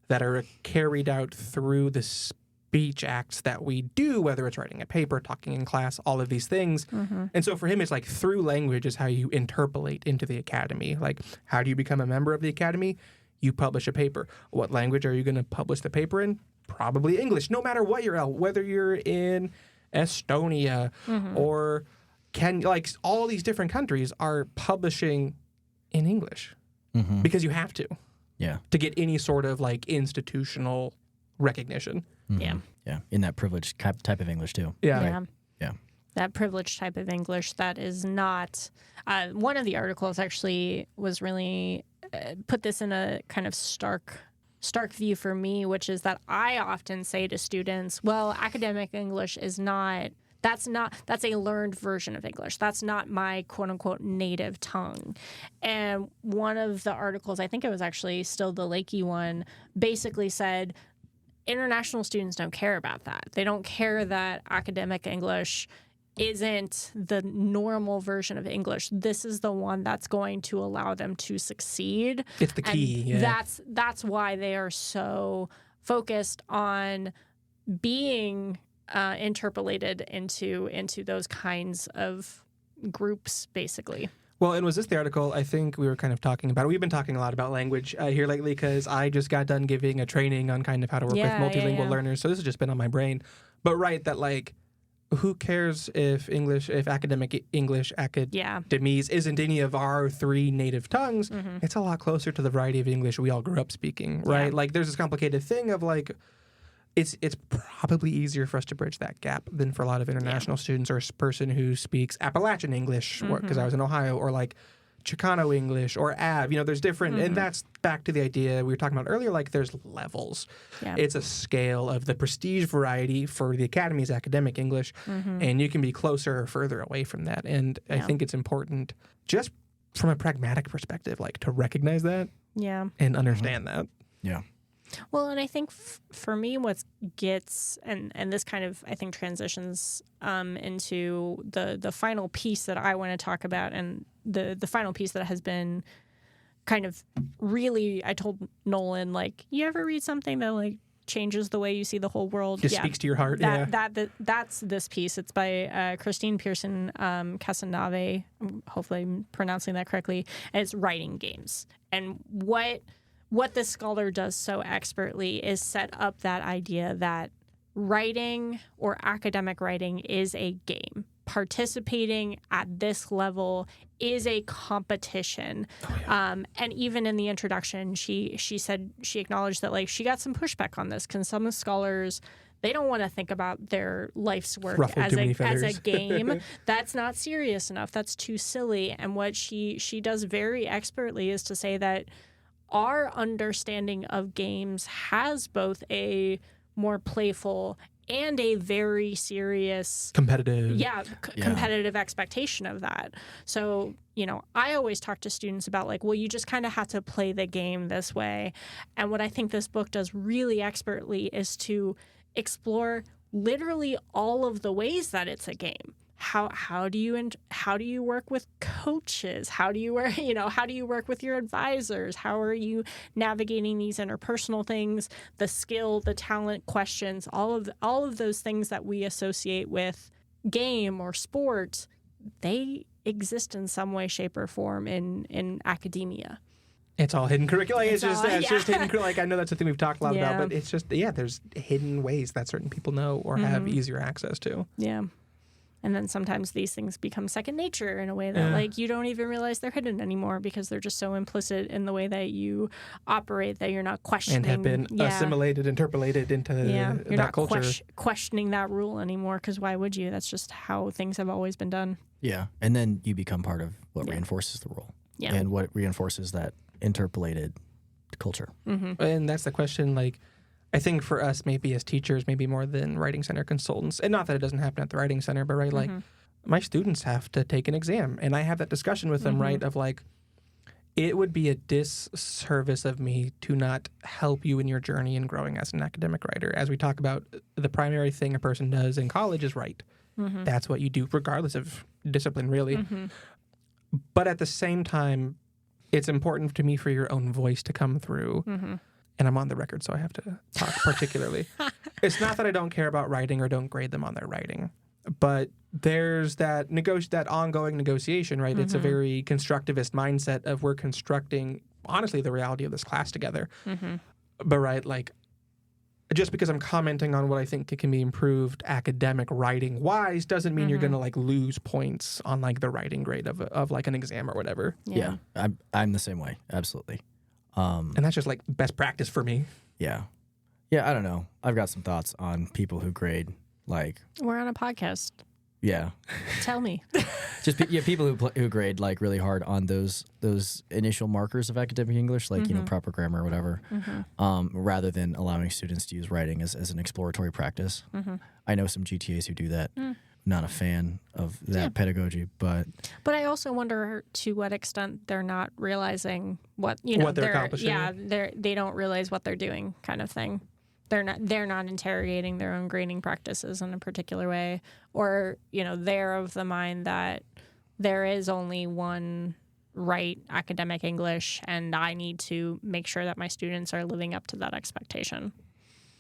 that are carried out through the speech acts that we do, whether it's writing a paper, talking in class, all of these things. And so for him, it's like through language is how you interpolate into the academy. Like, how do you become a member of the academy? You publish a paper. What language are you going to publish the paper in? Probably English, no matter what you're at, whether you're in Estonia or like all these different countries are publishing in English because you have to to get any sort of like institutional recognition.
Yeah.
In that privileged type of English too.
Yeah. That privileged type of English that is not. One of the articles actually was really put this in a kind of stark view for me, which is that I often say to students, well, academic English is not. That's a learned version of English. That's not my quote unquote native tongue. And one of the articles, I think it was actually still the Lakey one, basically said international students don't care about that. They don't care that academic English isn't the normal version of English. This is the one that's going to allow them to succeed.
It's the key.
And that's why they are so focused on being interpolated into those kinds of groups, basically.
Well, and was this the article I think we were kind of talking about? We've been talking a lot about language here lately because I just got done giving a training on kind of how to work with multilingual learners. So this has just been on my brain. But that like, who cares if academic English, academese isn't any of our three native tongues? It's a lot closer to the variety of English we all grew up speaking, right? Like there's this complicated thing of like, it's probably easier for us to bridge that gap than for a lot of international students or a person who speaks Appalachian English, because I was in Ohio, or like Chicano English or Av. There's different, and that's back to the idea we were talking about earlier, like there's levels. It's a scale of the prestige variety for the academy's academic English, and you can be closer or further away from that. And I think it's important just from a pragmatic perspective, like to recognize that and understand that.
Yeah.
Well, and I think for me, what gets and this kind of I think transitions into the final piece that I want to talk about, and the final piece that has been kind of really. I told Nolan, like, you ever read something that like changes the way you see the whole world?
Just speaks to your heart.
That's this piece. It's by Christine Pearson Casanave. Hopefully, I'm pronouncing that correctly. And it's writing games, and what this scholar does so expertly is set up that idea that writing or academic writing is a game. Participating at this level is a competition. And even in the introduction, she said she acknowledged that like she got some pushback on this because some scholars, they don't want to think about their life's work as a game. That's not serious enough. That's too silly. And what she does very expertly is to say that our understanding of games has both a more playful and a very serious
competitive
competitive expectation of that. So, I always talk to students about like, well, you just kind of have to play the game this way. And what I think this book does really expertly is to explore literally all of the ways that it's a game. How do you work with coaches? How do you work with your advisors? How are you navigating these interpersonal things, the skill, the talent questions, all of those things that we associate with game or sport, they exist in some way, shape, or form in academia.
It's all hidden curricula. It's just hidden curricula. Like, I know that's a thing we've talked a lot about, but it's just there's hidden ways that certain people know or have easier access to.
Yeah. And then sometimes these things become second nature in a way that like you don't even realize they're hidden anymore because they're just so implicit in the way that you operate that you're not questioning.
And have been assimilated, interpolated into
you're
that
not
culture.
Questioning that rule anymore because why would you? That's just how things have always been done.
Yeah. And then you become part of what reinforces the rule.
Yeah.
And what reinforces that interpolated culture.
And that's the question, like, I think for us, maybe as teachers, maybe more than writing center consultants, and not that it doesn't happen at the writing center, but like my students have to take an exam. And I have that discussion with them, right, of like, it would be a disservice of me to not help you in your journey in growing as an academic writer. As we talk about, the primary thing a person does in college is write. That's what you do, regardless of discipline, really. But at the same time, it's important to me for your own voice to come through. And I'm on the record, so I have to talk particularly. It's not that I don't care about writing or don't grade them on their writing, but there's that ongoing negotiation, right? It's a very constructivist mindset of we're constructing, honestly, the reality of this class together. But, right, like, just because I'm commenting on what I think it can be improved academic writing-wise doesn't mean you're going to, like, lose points on, like, the writing grade of like, an exam or whatever.
Yeah. I'm the same way. Absolutely.
And that's just, like, best practice for me.
Yeah. Yeah, I don't know. I've got some thoughts on people who grade, like...
We're on a podcast.
Yeah.
Tell me.
Just people who grade like really hard on those initial markers of academic English, like you know, proper grammar or whatever, rather than allowing students to use writing as an exploratory practice. I know some GTAs who do that. Not a fan of that pedagogy, but
I also wonder to what extent they're not realizing what
they're accomplishing.
Yeah, they don't realize what they're doing, kind of thing. They're not interrogating their own grading practices in a particular way, or they're of the mind that there is only one right academic English, and I need to make sure that my students are living up to that expectation.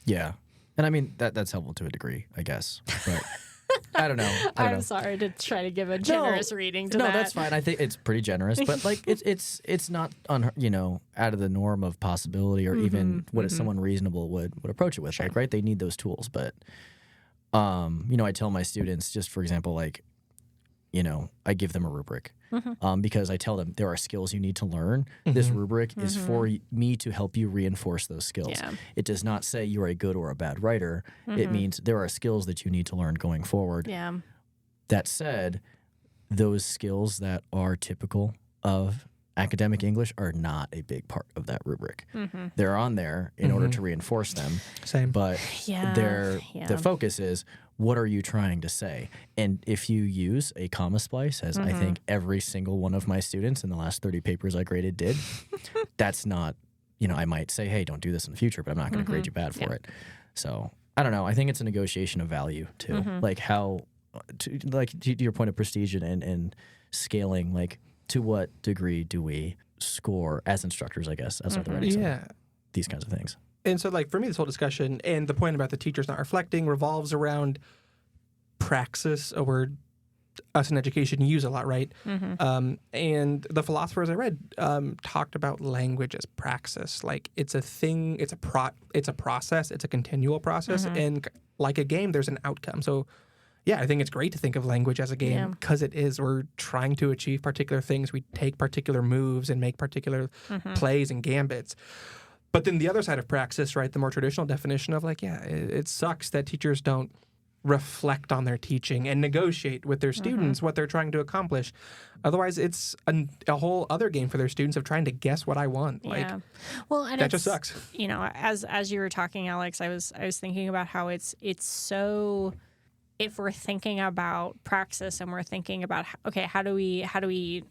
Yeah, and I mean that's helpful to a degree, I guess, but. I don't know.
I'm sorry to try to give a generous reading to that.
No, that's fine. I think it's pretty generous, but like it's not out of the norm of possibility or even what someone reasonable would approach it with. Sure. Like, right, they need those tools, but I tell my students, just for example, like, I give them a rubric because I tell them there are skills you need to learn. This rubric is for me to help you reinforce those skills. Yeah. It does not say you are a good or a bad writer. It means there are skills that you need to learn going forward.
Yeah.
That said, those skills that are typical of academic English are not a big part of that rubric. They're on there in order to reinforce them.
Same.
But the focus is, what are you trying to say? And if you use a comma splice, as I think every single one of my students in the last 30 papers I graded did, that's not, I might say, hey, don't do this in the future, but I'm not going to grade you bad for it. So I don't know. I think it's a negotiation of value too. Like to your point of prestige and scaling, like to what degree do we score as instructors, I guess, as other writers, these kinds of things.
And so, like, for me, this whole discussion and the point about the teachers not reflecting revolves around praxis, a word us in education use a lot, right? And the philosophers I read talked about language as praxis. Like, it's a thing, it's a process, it's a continual process. And like a game, there's an outcome. So, yeah, I think it's great to think of language as a game because it is. We're trying to achieve particular things. We take particular moves and make particular plays and gambits. But then the other side of praxis, right, the more traditional definition of like, it sucks that teachers don't reflect on their teaching and negotiate with their students what they're trying to accomplish. Otherwise, it's a whole other game for their students of trying to guess what I want. Like,
well, and
that just sucks.
As you were talking, Alex, I was thinking about how it's so. If we're thinking about praxis and we're thinking about how do we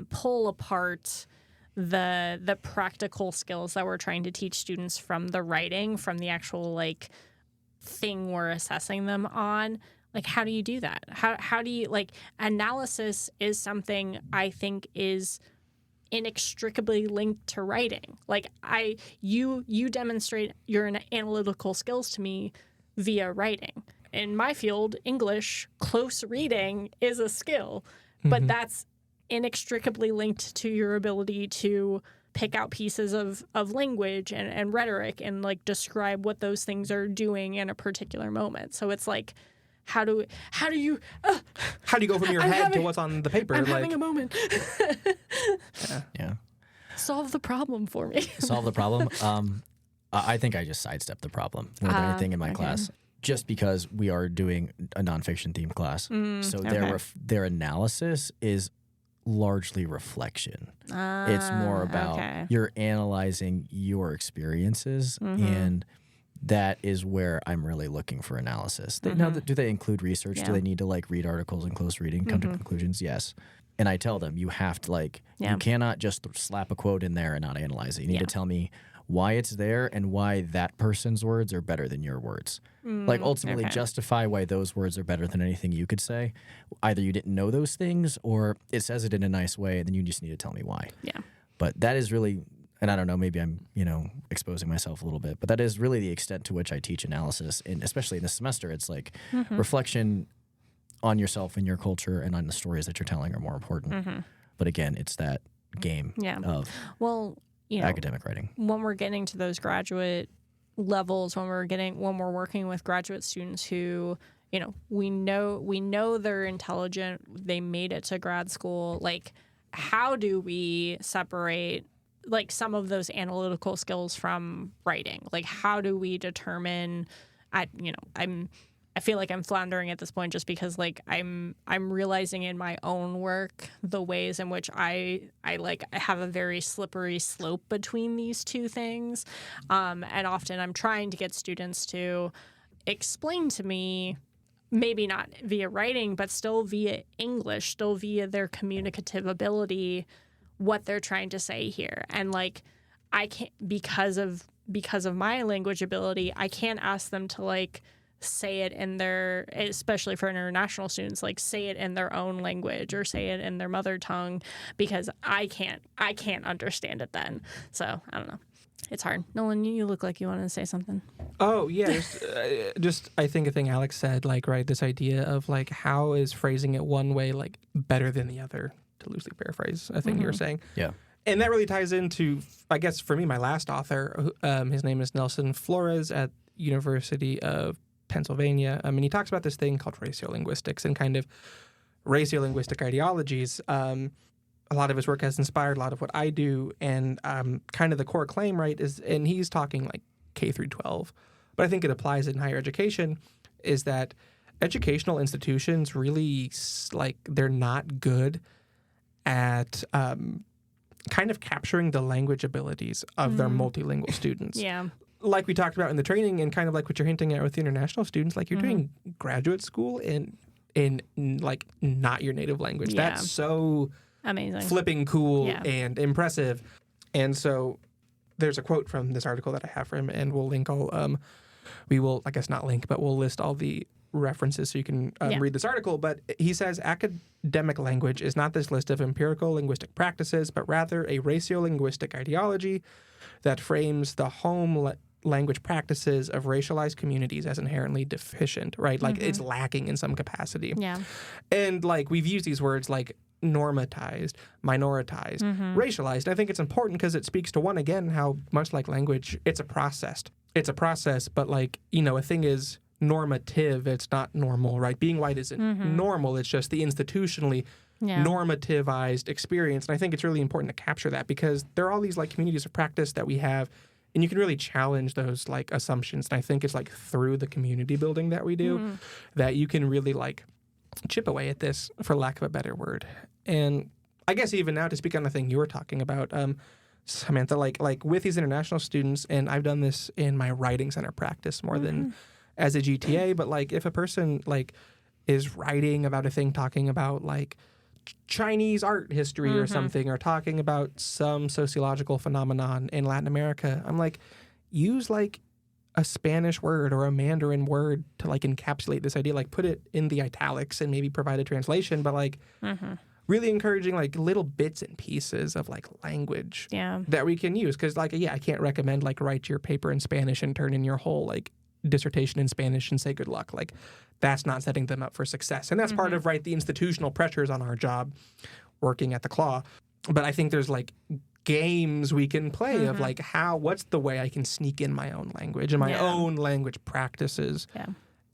pull apart the practical skills that we're trying to teach students from the writing, from the actual like thing we're assessing them on, like how do you do that? How do you, like, analysis is something I think is inextricably linked to writing. Like you demonstrate your analytical skills to me via writing. In my field, English, close reading is a skill, but that's inextricably linked to your ability to pick out pieces of language and rhetoric and like describe what those things are doing in a particular moment. So it's like, how do you
go from your head to what's on the paper?
I'm having a moment.
Yeah.
Solve the problem for me.
Solve the problem. I think I just sidestepped the problem more than anything in my class. Just because we are doing a nonfiction themed class. So their analysis is largely reflection. It's more about you're analyzing your experiences and that is where I'm really looking for analysis. Now, do they include research?
Yeah.
Do they need to like read articles and close reading, come to conclusions? Yes. And I tell them, you have to like, you cannot just slap a quote in there and not analyze it. You need to tell me why it's there and why that person's words are better than your words. Like ultimately justify why those words are better than anything you could say. Either you didn't know those things or it says it in a nice way and then you just need to tell me why.
Yeah.
But that is really, and I don't know, maybe I'm, exposing myself a little bit, but that is really the extent to which I teach analysis. And especially in this semester, it's like reflection on yourself and your culture and on the stories that you're telling are more important. But again, it's that game of academic writing.
When we're getting to those graduate levels, when we're working with graduate students who, we know they're intelligent, they made it to grad school, like how do we separate like some of those analytical skills from writing? Like how do we determine I feel like I'm floundering at this point just because like I'm realizing in my own work the ways in which I have a very slippery slope between these two things. And often I'm trying to get students to explain to me, maybe not via writing, but still via English, still via their communicative ability, what they're trying to say here. And like I can't, because of my language ability, I can't ask them to like say it in their, especially for international students, like say it in their own language or say it in their mother tongue, because I can't understand it then. So I don't know. It's hard. Nolan, you look like you wanted to say something.
Oh yeah, just I think a thing Alex said, like, right, this idea of like how is phrasing it one way like better than the other, to loosely paraphrase a thing you were saying.
Yeah.
And that really ties into, I guess for me, my last author. His name is Nelson Flores at University of Pennsylvania. And he talks about this thing called ratiolinguistics and kind of ratiolinguistic ideologies. A lot of his work has inspired a lot of what I do, and kind of the core claim, right, is, and he's talking like K through 12, but I think it applies in higher education, is that educational institutions really, like, they're not good at kind of capturing the language abilities of their multilingual students.
Yeah.
Like we talked about in the training, and kind of like what you're hinting at with the international students, like you're doing graduate school in like not your native language.
Yeah.
That's so
amazing,
flipping cool and impressive. And so there's a quote from this article that I have for him, and we'll link all, we will, I guess not link, but we'll list all the references so you can read this article. But he says, academic language is not this list of empirical linguistic practices, but rather a ratiolinguistic ideology that frames the home language practices of racialized communities as inherently deficient, right? Like it's lacking in some capacity.
Yeah.
And like we've used these words like normatized, minoritized, racialized. I think it's important because it speaks to, one, again, how much like language, it's a process. It's a process, but like, a thing is normative, it's not normal, right? Being white isn't normal, it's just the institutionally normativized experience. And I think it's really important to capture that because there are all these like communities of practice that we have, and you can really challenge those like assumptions. And I think it's like through the community building that we do that you can really like chip away at this, for lack of a better word. And I guess even now, to speak on the thing you were talking about, Samantha, like with these international students, and I've done this in my writing center practice more than as a GTA, but like if a person like is writing about a thing, talking about like Chinese art history or something, or talking about some sociological phenomenon in Latin America, I'm like, use like a Spanish word or a Mandarin word to like encapsulate this idea, like put it in the italics and maybe provide a translation, but like really encouraging like little bits and pieces of like language that we can use. Cause like, I can't recommend like write your paper in Spanish and turn in your whole like dissertation in Spanish and say good luck. Like that's not setting them up for success. And that's part of, right, the institutional pressures on our job working at the Claw. But I think there's like games we can play of like what's the way I can sneak in my own language and my own language practices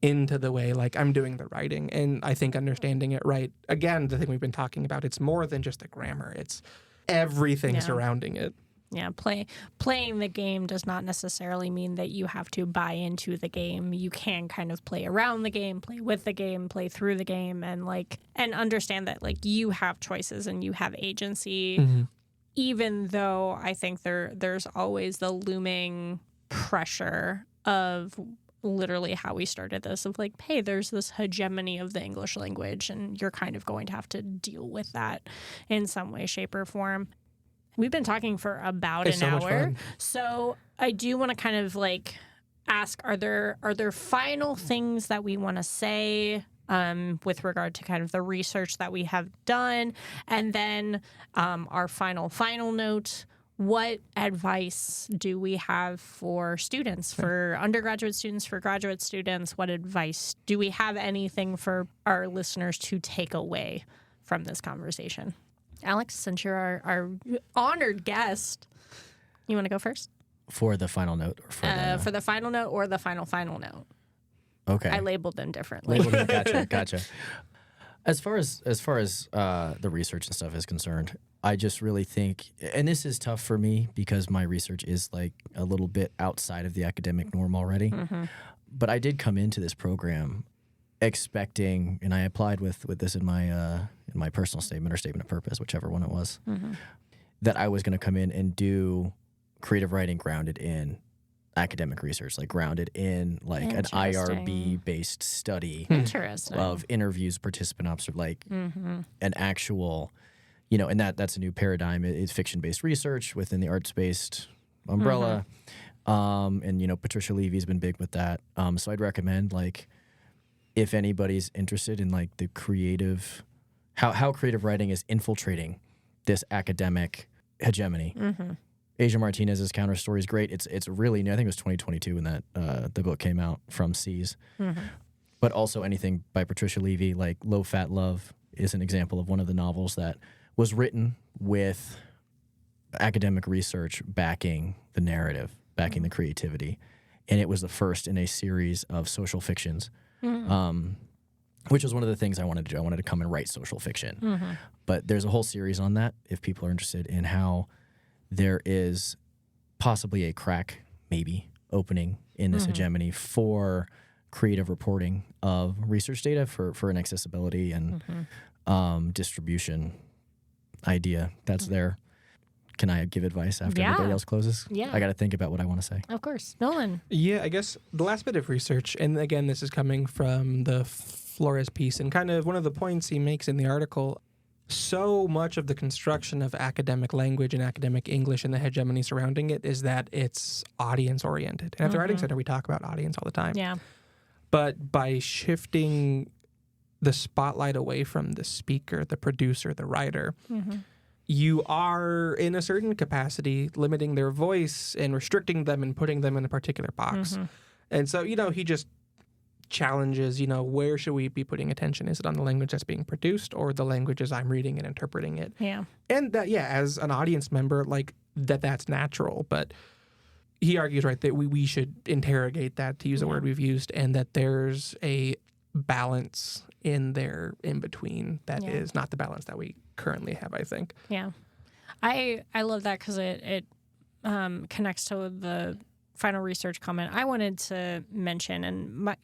into the way like I'm doing the writing. And I think understanding it right, again, the thing we've been talking about, it's more than just the grammar. It's everything surrounding it.
Yeah, playing the game does not necessarily mean that you have to buy into the game. You can kind of play around the game, play with the game, play through the game, and understand that like you have choices and you have agency. Even though I think there's always the looming pressure of literally how we started this, of like, hey, there's this hegemony of the English language, and you're kind of going to have to deal with that in some way, shape, or form. We've been talking for about
It's
an
so much
hour.
fun.
So I do want to kind of like ask, are there final things that we want to say with regard to kind of the research that we have done? And then our final note, what advice do we have for students, for undergraduate students, for graduate students? What advice do we have, anything for our listeners to take away from this conversation? Alex, since you're our honored guest, you want to go first?
For the final note, or
for the final note, or the final note?
Okay.
I labeled them differently.
Gotcha. As far as the research and stuff is concerned, I just really think, and this is tough for me because my research is like a little bit outside of the academic norm already. Mm-hmm. But I did come into this program expecting, and I applied with this in my personal statement or statement of purpose, whichever one it was, mm-hmm. that I was going to come in and do creative writing grounded in academic research, like grounded in like an IRB based study of interviews, participant an actual, and that's a new paradigm. It's fiction based research within the arts based umbrella. And Patricia Levy's been big with that. So I'd recommend, like, if anybody's interested in like the creative, how creative writing is infiltrating this academic hegemony. Mm-hmm. Asia Martinez's CounterStories is great. It's really new. I think it was 2022 when that the book came out, From Seas. Mm-hmm. But also anything by Patricia Levy, like Low Fat Love is an example of one of the novels that was written with academic research backing the narrative, backing the creativity. And it was the first in a series of social fictions, which was one of the things I wanted to do. I wanted to come and write social fiction. Mm-hmm. But there's a whole series on that if people are interested in how there is possibly a crack, maybe, opening in this hegemony for creative reporting of research data for an accessibility and distribution idea that's there. Can I give advice after everybody else closes?
Yeah.
I got to think about what I want to say.
Of course. Nolan.
Yeah, I guess the last bit of research, and again, this is coming from the Flores piece, and kind of one of the points he makes in the article, so much of the construction of academic language and academic English and the hegemony surrounding it is that it's audience-oriented. And at the Writing Center, we talk about audience all the time.
Yeah.
But by shifting the spotlight away from the speaker, the producer, the writer, you are, in a certain capacity, limiting their voice and restricting them and putting them in a particular box. And so, he just challenges, where should we be putting attention? Is it on the language that's being produced or the language as I'm reading and interpreting it?
Yeah.
And that, as an audience member, like, that's natural. But he argues, right, that we should interrogate that, to use a word we've used, and that there's a balance in there in between that is not the balance that we currently have, I think. Yeah.
I love that because it connects to the final research comment I wanted to mention. And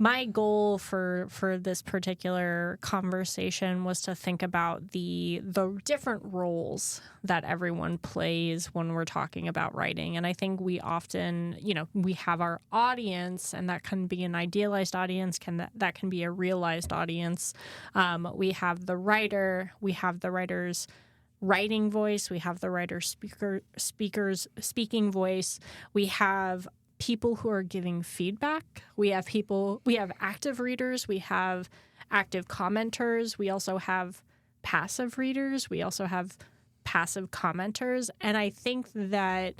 my goal for this particular conversation was to think about the different roles that everyone plays when we're talking about writing. And I think we often, we have our audience, and that can be an idealized audience, that can be a realized audience. We have the writer, we have the writer's writing voice, we have the writer's speaker's speaking voice, we have people who are giving feedback, we have active readers, we have active commenters, we also have passive readers, we also have passive commenters. And I think that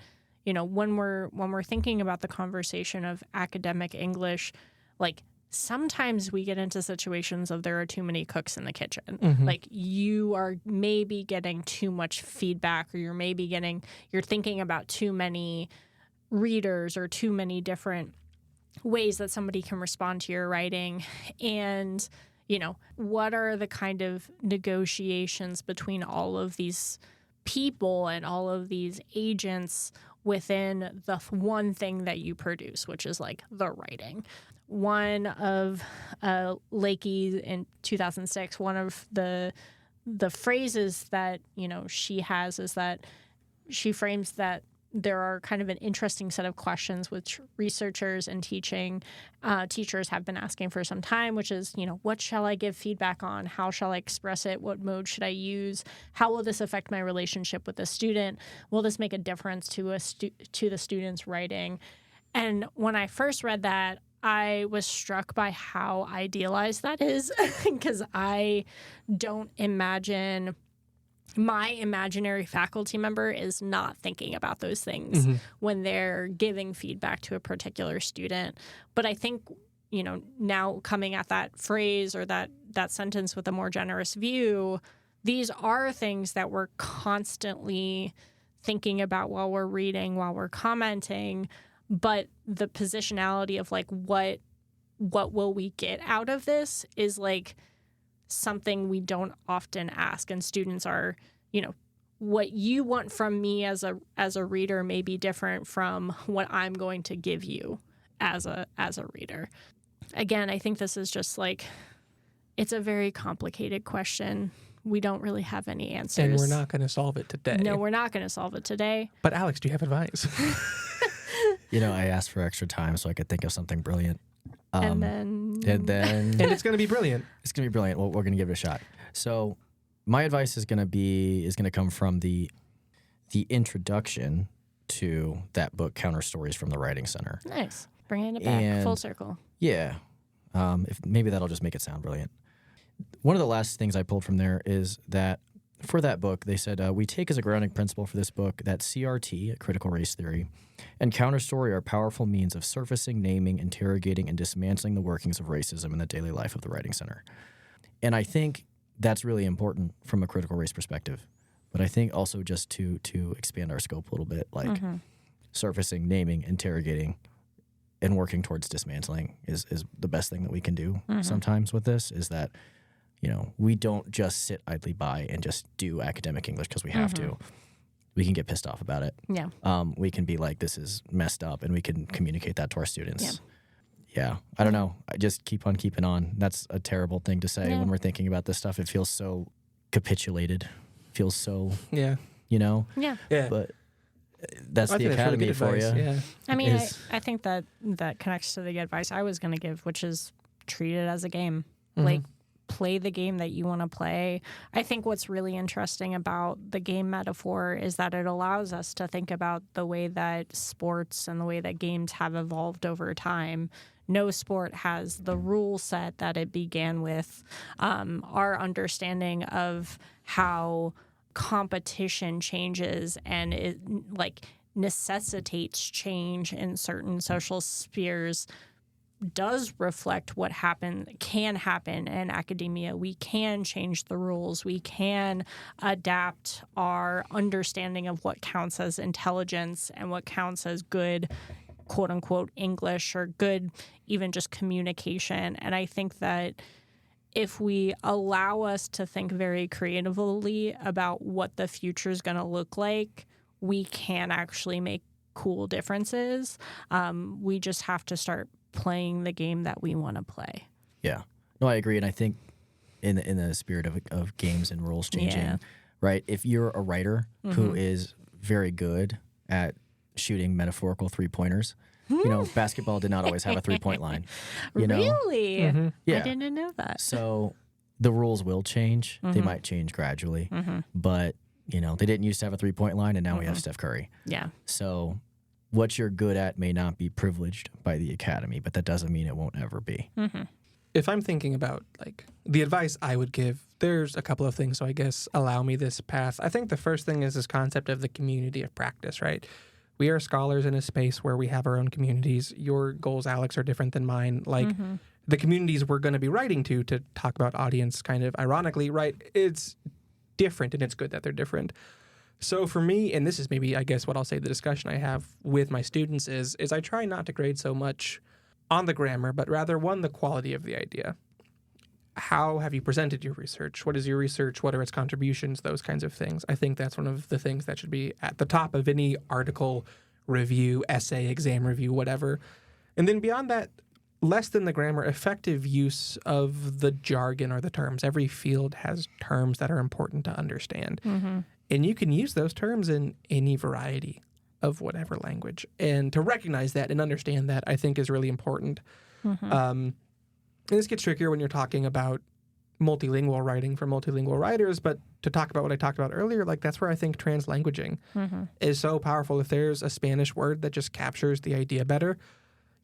when we're thinking about the conversation of academic English, like, sometimes we get into situations of there are too many cooks in the kitchen. Like, you are maybe getting too much feedback, or you're thinking about too many readers or too many different ways that somebody can respond to your writing. And, what are the kind of negotiations between all of these people and all of these agents within the one thing that you produce, which is like the writing. One of Lakey in 2006, one of the phrases that she has is that she frames that there are kind of an interesting set of questions which researchers and teachers have been asking for some time, which is, what shall I give feedback on? How shall I express it? What mode should I use? How will this affect my relationship with the student? Will this make a difference to the student's writing? And when I first read that, I was struck by how idealized that is, because I don't imagine my imaginary faculty member is not thinking about those things when they're giving feedback to a particular student. But I think, now coming at that phrase or that sentence with a more generous view, these are things that we're constantly thinking about while we're reading, while we're commenting. But the positionality of what will we get out of this is something we don't often ask, and students are, what you want from me as a reader may be different from what I'm going to give you as a reader. Again, I think this is just it's a very complicated question. We don't really have any answers.
And we're not going to solve it today.
No, we're not going to solve it today.
But Alex, do you have advice?
I asked for extra time so I could think of something brilliant.
And
and it's going to be brilliant.
It's going to be brilliant. Well, we're going to give it a shot. So my advice is going to come from the introduction to that book, CounterStories from the Writing Center.
Nice. Bringing it back full circle.
Yeah. If maybe that'll just make it sound brilliant. One of the last things I pulled from there is that for that book, they said, we take as a grounding principle for this book that CRT, critical race theory, and counterstory are powerful means of surfacing, naming, interrogating, and dismantling the workings of racism in the daily life of the Writing Center. And I think that's really important from a critical race perspective. But I think also just to expand our scope a little bit, surfacing, naming, interrogating, and working towards dismantling is the best thing that we can do sometimes with this, is that we don't just sit idly by and just do academic English because we have to. We can get pissed off about it.
Yeah.
We can be like, this is messed up, and we can communicate that to our students. Yeah. I don't know. I just keep on keeping on. That's a terrible thing to say when we're thinking about this stuff. It feels so capitulated. Feels so,
Yeah.
But that's the academy for you.
Yeah.
I mean, I think that connects to the advice I was going to give, which is treat it as a game. Play the game that you want to play. I think what's really interesting about the game metaphor is that it allows us to think about the way that sports and the way that games have evolved over time. No sport has the rule set that it began with. Our understanding of how competition changes and it necessitates change in certain social spheres does reflect what can happen in academia. We can change the rules. We can adapt our understanding of what counts as intelligence and what counts as good, quote unquote, English, or good, even just communication. And I think that if we allow us to think very creatively about what the future is going to look like, we can actually make cool differences. We just have to start playing the game that we want to play.
Yeah. No, I agree. And I think in the spirit of games and rules changing, right? If you're a writer who is very good at shooting metaphorical three-pointers, basketball did not always have a three-point line.
Really?
Yeah.
I didn't know that.
So the rules will change. They might change gradually. But, they didn't used to have a three-point line, and now we have Steph Curry.
Yeah.
So what you're good at may not be privileged by the academy, but that doesn't mean it won't ever be.
If I'm thinking about the advice I would give, there's a couple of things. So I guess allow me this path. I think the first thing is this concept of the community of practice, right? We are scholars in a space where we have our own communities. Your goals, Alex, are different than mine. The communities we're going to be writing to talk about audience kind of ironically, right? It's different, and it's good that they're different. So for me, and this is maybe, I guess, what I'll say the discussion I have with my students is I try not to grade so much on the grammar, but rather, one, the quality of the idea. How have you presented your research? What is your research? What are its contributions? Those kinds of things. I think that's one of the things that should be at the top of any article, review, essay, exam review, whatever. And then beyond that, less than the grammar, effective use of the jargon or the terms. Every field has terms that are important to understand. And you can use those terms in any variety of whatever language. And to recognize that and understand that, I think, is really important. And this gets trickier when you're talking about multilingual writing for multilingual writers, but to talk about what I talked about earlier, like that's where I think translanguaging is so powerful. If there's a Spanish word that just captures the idea better,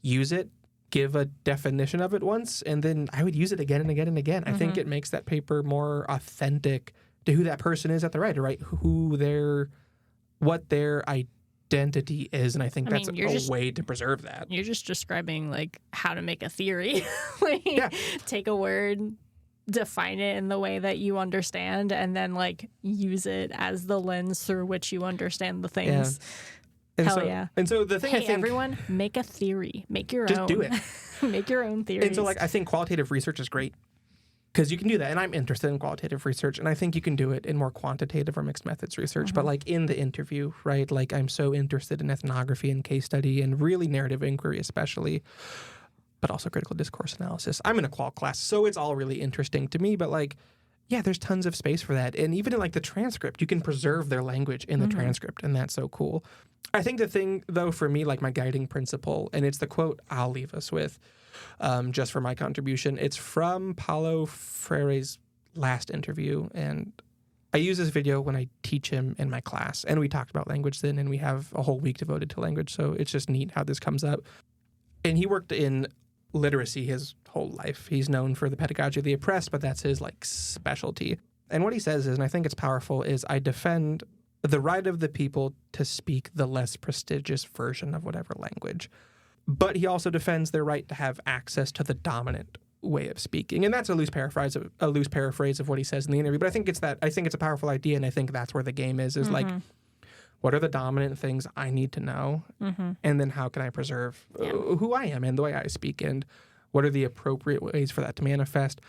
use it, give a definition of it once, and then I would use it again and again and again. I think it makes that paper more authentic to who that person is at the writer, right? What their identity is, and I think that's a way to preserve that.
You're just describing like how to make a theory. Take a word, define it in the way that you understand, and then like use it as the lens through which you understand the things.
And
Hell yeah.
And so the thing
hey,
I think,
everyone, make a theory. Make your own.
just do it.
Make your own theories.
And so like I think qualitative research is great because you can do that. And I'm interested in qualitative research, and I think you can do it in more quantitative or mixed methods research. But like in the interview, right? Like I'm so interested in ethnography and case study and really narrative inquiry especially, but also critical discourse analysis. I'm in a qual class, so it's all really interesting to me. But like, yeah, there's tons of space for that. And even in like the transcript, you can preserve their language in the transcript, and that's so cool. I think the thing, though, for me, like my guiding principle, and it's the quote I'll leave us with just for my contribution. It's from Paulo Freire's last interview, and I use this video when I teach him in my class. And we talked about language then, and we have a whole week devoted to language, so it's just neat how this comes up. And he worked in literacy his whole life. He's known for the pedagogy of the oppressed, but that's his like specialty. And what he says is, and I think it's powerful, is I defend the right of the people to speak the less prestigious version of whatever language. But he also defends their right to have access to the dominant way of speaking. And that's a loose paraphrase of what he says in the interview. But I think it's a powerful idea, and I think that's where the game is like, what are the dominant things I need to know? And then how can I preserve who I am and the way I speak? And what are the appropriate ways for that to manifest?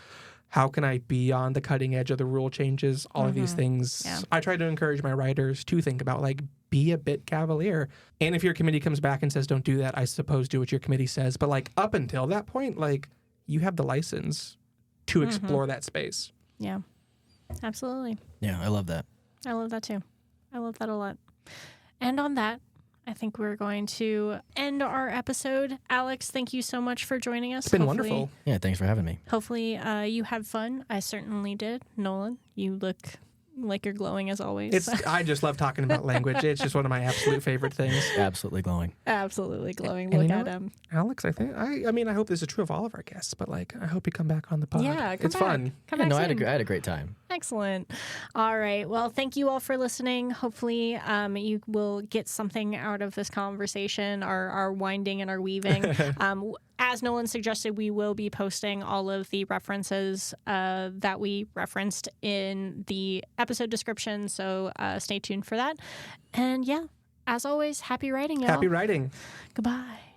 How can I be on the cutting edge of the rule changes? All of these things. Yeah. I try to encourage my writers to think about, like, be a bit cavalier. And if your committee comes back and says, don't do that, I suppose do what your committee says. But, like, up until that point, like, you have the license to explore that space.
Yeah, absolutely.
Yeah, I love that.
I love that, too. I love that a lot. And on that, I think we're going to end our episode. Alex, thank you so much for joining us.
It's been wonderful.
Yeah, thanks for having me.
Hopefully you had fun. I certainly did. Nolan, you look like you're glowing as always.
I just love talking about language. It's just one of my absolute favorite things.
Absolutely glowing.
Absolutely glowing.
And
look at him.
Alex, I mean, I hope this is true of all of our guests, but like, I hope you come back on the pod.
Yeah,
it's fun.
Come back soon.
I had a great time.
Excellent. All right. Well, thank you all for listening. Hopefully you will get something out of this conversation, our winding and our weaving. As Nolan suggested, we will be posting all of the references that we referenced in the episode description, so stay tuned for that. And yeah, as always, happy writing, y'all.
Happy writing.
Goodbye.